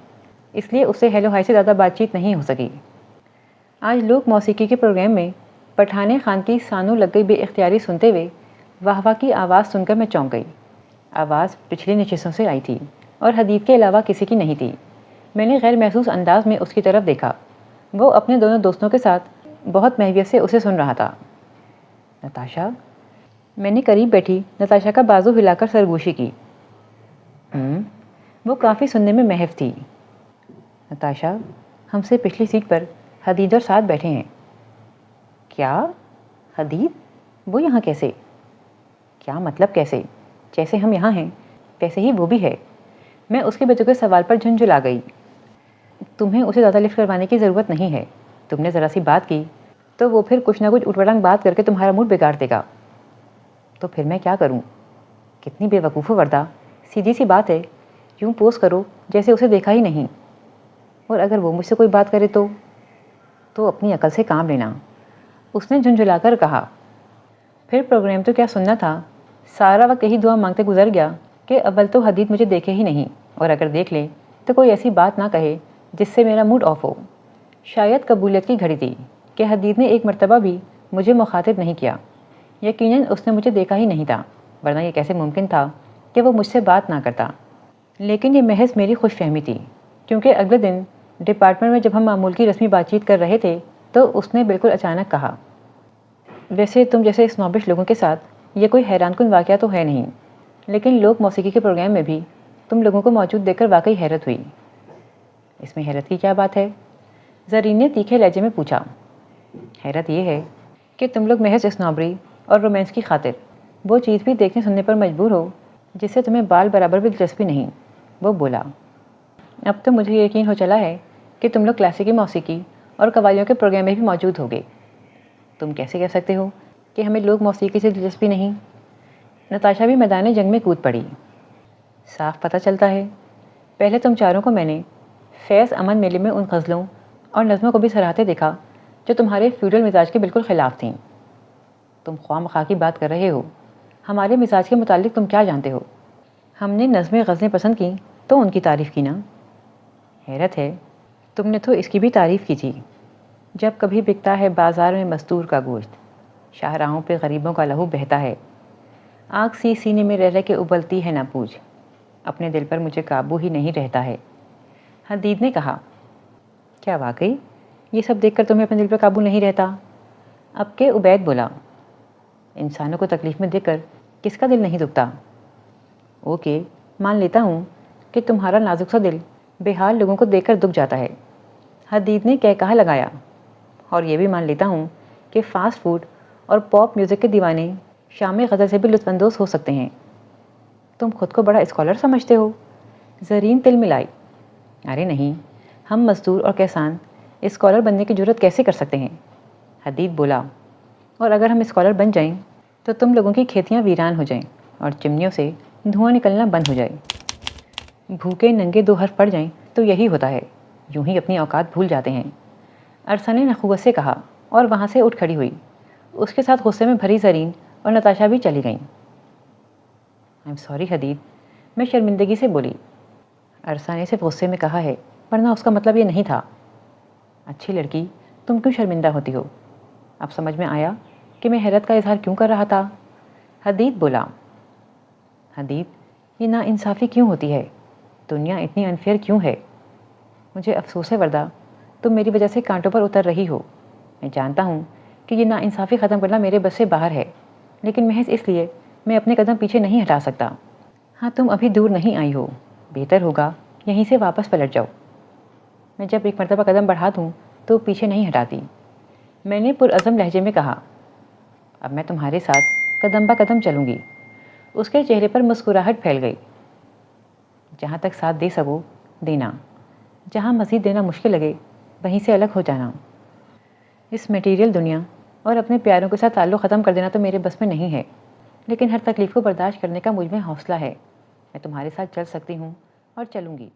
Speaker 1: اس لیے اس سے ہیلو ہائی سے زیادہ بات چیت نہیں ہو سکی۔ آج لوک موسیقی کے پروگرام میں پٹھانے خان کی سانو لگ گئی بے اختیاری سنتے ہوئے واہ واہ کی آواز سن کر میں چونک گئی۔ آواز پچھلی نشستوں سے آئی تھی اور حدید کے علاوہ کسی کی نہیں تھی۔ میں نے غیر محسوس انداز میں اس کی طرف دیکھا۔ وہ اپنے دونوں دوستوں کے ساتھ بہت محویت سے اسے سن رہا تھا۔ نتاشا، میں نے قریب بیٹھی نتاشا کا بازو ہلا کر سرگوشی کی۔ وہ کافی سننے میں محو تھی۔ نتاشا، ہم سے پچھلی سیٹ پر حدید اور ساتھ بیٹھے ہیں۔ کیا؟ حدید؟ وہ یہاں کیسے؟ کیا مطلب کیسے؟ جیسے ہم یہاں ہیں ویسے ہی وہ بھی ہے۔ میں اس کے بچوں کے سوال پر جھنجھلا گئی۔ تمہیں اسے زیادہ لفٹ کروانے کی ضرورت نہیں ہے. تم نے ذرا سی بات کی تو وہ پھر کچھ نہ کچھ اٹپٹانگ بات کر کے تمہارا موڈ بگاڑ دے گا. تو پھر میں کیا کروں؟ کتنی بے وقوف ہو وردہ. سیدھی سی بات ہے، یوں پوز کرو جیسے اسے دیکھا ہی نہیں. اور اگر وہ مجھ سے کوئی بات کرے تو اپنی عقل سے کام لینا. اس نے جھنجھلا کر کہا. پھر پروگرام تو کیا سننا تھا. سارا وقت یہی دعا مانگتے گزر گیا کہ اول تو حدید مجھے دیکھے ہی نہیں، اور اگر دیکھ لے تو کوئی ایسی بات نہ کہے جس سے میرا موڈ آف ہو. شاید قبولیت کی گھڑی تھی کہ حدید نے ایک مرتبہ بھی مجھے مخاطب نہیں کیا. یقیناً اس نے مجھے دیکھا ہی نہیں تھا، ورنہ یہ کیسے ممکن تھا کہ وہ مجھ سے بات نہ کرتا. لیکن یہ محض میری خوش فہمی تھی، کیونکہ اگلے دن ڈپارٹمنٹ میں جب ہم معمول کی رسمی بات چیت کر رہے تھے تو اس نے بالکل اچانک کہا، ویسے تم جیسے اسنوبش لوگوں کے ساتھ یہ کوئی حیران کن واقعہ تو ہے نہیں، لیکن لوک موسیقی کے پروگرام میں بھی تم لوگوں کو موجود دیکھ کر واقعی حیرت ہوئی. اس میں حیرت کی کیا بات ہے؟ زرین نے تیکھے لہجے میں پوچھا. حیرت یہ ہے کہ تم لوگ محض اسنوبری اور رومانس کی خاطر وہ چیز بھی دیکھنے سننے پر مجبور ہو جس سے تمہیں بال برابر بھی دلچسپی نہیں. وہ بولا. اب تو مجھے یقین ہو چلا ہے کہ تم لوگ کلاسیکی موسیقی اور قوالیوں کے پروگرام میں بھی موجود ہوگے. تم کیسے کہہ سکتے ہو کہ ہمیں لوک موسیقی سے دلچسپی نہیں؟ نتاشا بھی میدان جنگ میں کود پڑی. صاف پتہ چلتا ہے. پہلے تم چاروں کو میں نے فیض امن میلے میں ان غزلوں اور نظموں کو بھی سراہتے دیکھا جو تمہارے فیوڈل مزاج کے بالکل خلاف تھیں. تم خواہ مخواہ کی بات کر رہے ہو. ہمارے مزاج کے متعلق تم کیا جانتے ہو؟ ہم نے نظمیں غزلیں پسند کیں تو ان کی تعریف کی نا. حیرت ہے، تم نے تو اس کی بھی تعریف کی تھی. جب کبھی بکتا ہے بازار میں مستور کا گوشت، شاہراہوں پہ غریبوں کا لہو بہتا ہے، آگ سی سینے میں رہ کے ابلتی ہے نہ پوچھ، اپنے دل پر مجھے قابو ہی نہیں رہتا ہے. حدید نے کہا. کیا واقعی یہ سب دیکھ کر تمہیں اپنے دل پر قابو نہیں رہتا؟ اب کہ عبید بولا. انسانوں کو تکلیف میں دیکھ کر کس کا دل نہیں دکھتا؟ اوکے، مان لیتا ہوں کہ تمہارا نازک سا دل بے حال لوگوں کو دیکھ کر دکھ جاتا ہے. حدید نے کہا لگایا. اور یہ بھی مان لیتا ہوں کہ فاسٹ فوڈ اور پاپ میوزک کے دیوانے شام غزل سے بھی لطف اندوز ہو سکتے ہیں. تم خود کو بڑا اسکالر سمجھتے ہو. زرین تل ملائی. ارے نہیں، ہم مزدور اور کسان اسکالر بننے کی جرت کیسے کر سکتے ہیں؟ حدید بولا. اور اگر ہم اسکالر بن جائیں تو تم لوگوں کی کھیتیاں ویران ہو جائیں اور چمنیوں سے دھواں نکلنا بند ہو جائے. بھوکے ننگے دو حرف پڑ جائیں تو یہی ہوتا ہے، یوں ہی اپنی اوقات بھول جاتے ہیں. عرصہ نے نخوت سے کہا اور وہاں سے اٹھ کھڑی ہوئی. اس کے ساتھ غصے میں بھری زرین اور نتاشا بھی چلی گئیں. آئی ایم سوری حدید، میں شرمندگی سے بولی. عرصہ نے صرف غصے میں کہا ہے، ورنہ اس کا مطلب یہ نہیں تھا. اچھی لڑکی، تم کیوں شرمندہ ہوتی ہو؟ اب سمجھ میں آیا کہ میں حیرت کا اظہار کیوں کر رہا تھا. حدید بولا. حدید، یہ نا انصافی کیوں ہوتی ہے؟ دنیا اتنی انفیئر کیوں ہے؟ مجھے افسوس ہے وردہ، تم میری وجہ سے کانٹوں پر اتر رہی ہو. میں جانتا ہوں کہ یہ نا انصافی ختم کرنا میرے بس سے باہر ہے، لیکن محض اس لیے میں اپنے قدم پیچھے نہیں ہٹا سکتا. ہاں، تم ابھی دور نہیں آئی ہو، بہتر ہوگا یہیں سے واپس پلٹ جاؤ. میں جب ایک مرتبہ قدم بڑھا دوں تو پیچھے نہیں ہٹاتی، میں نے پرعزم لہجے میں کہا. اب میں تمہارے ساتھ قدم بہ قدم چلوں گی. اس کے چہرے پر مسکراہٹ پھیل گئی. جہاں تک ساتھ دے سکو دینا، جہاں مزید دینا مشکل لگے وہیں سے الگ ہو جانا. اس میٹیریل دنیا اور اپنے پیاروں کے ساتھ تعلق ختم کر دینا تو میرے بس میں نہیں ہے، لیکن ہر تکلیف کو برداشت کرنے کا مجھ میں حوصلہ ہے. میں تمہارے ساتھ چل سکتی ہوں اور چلوں گی.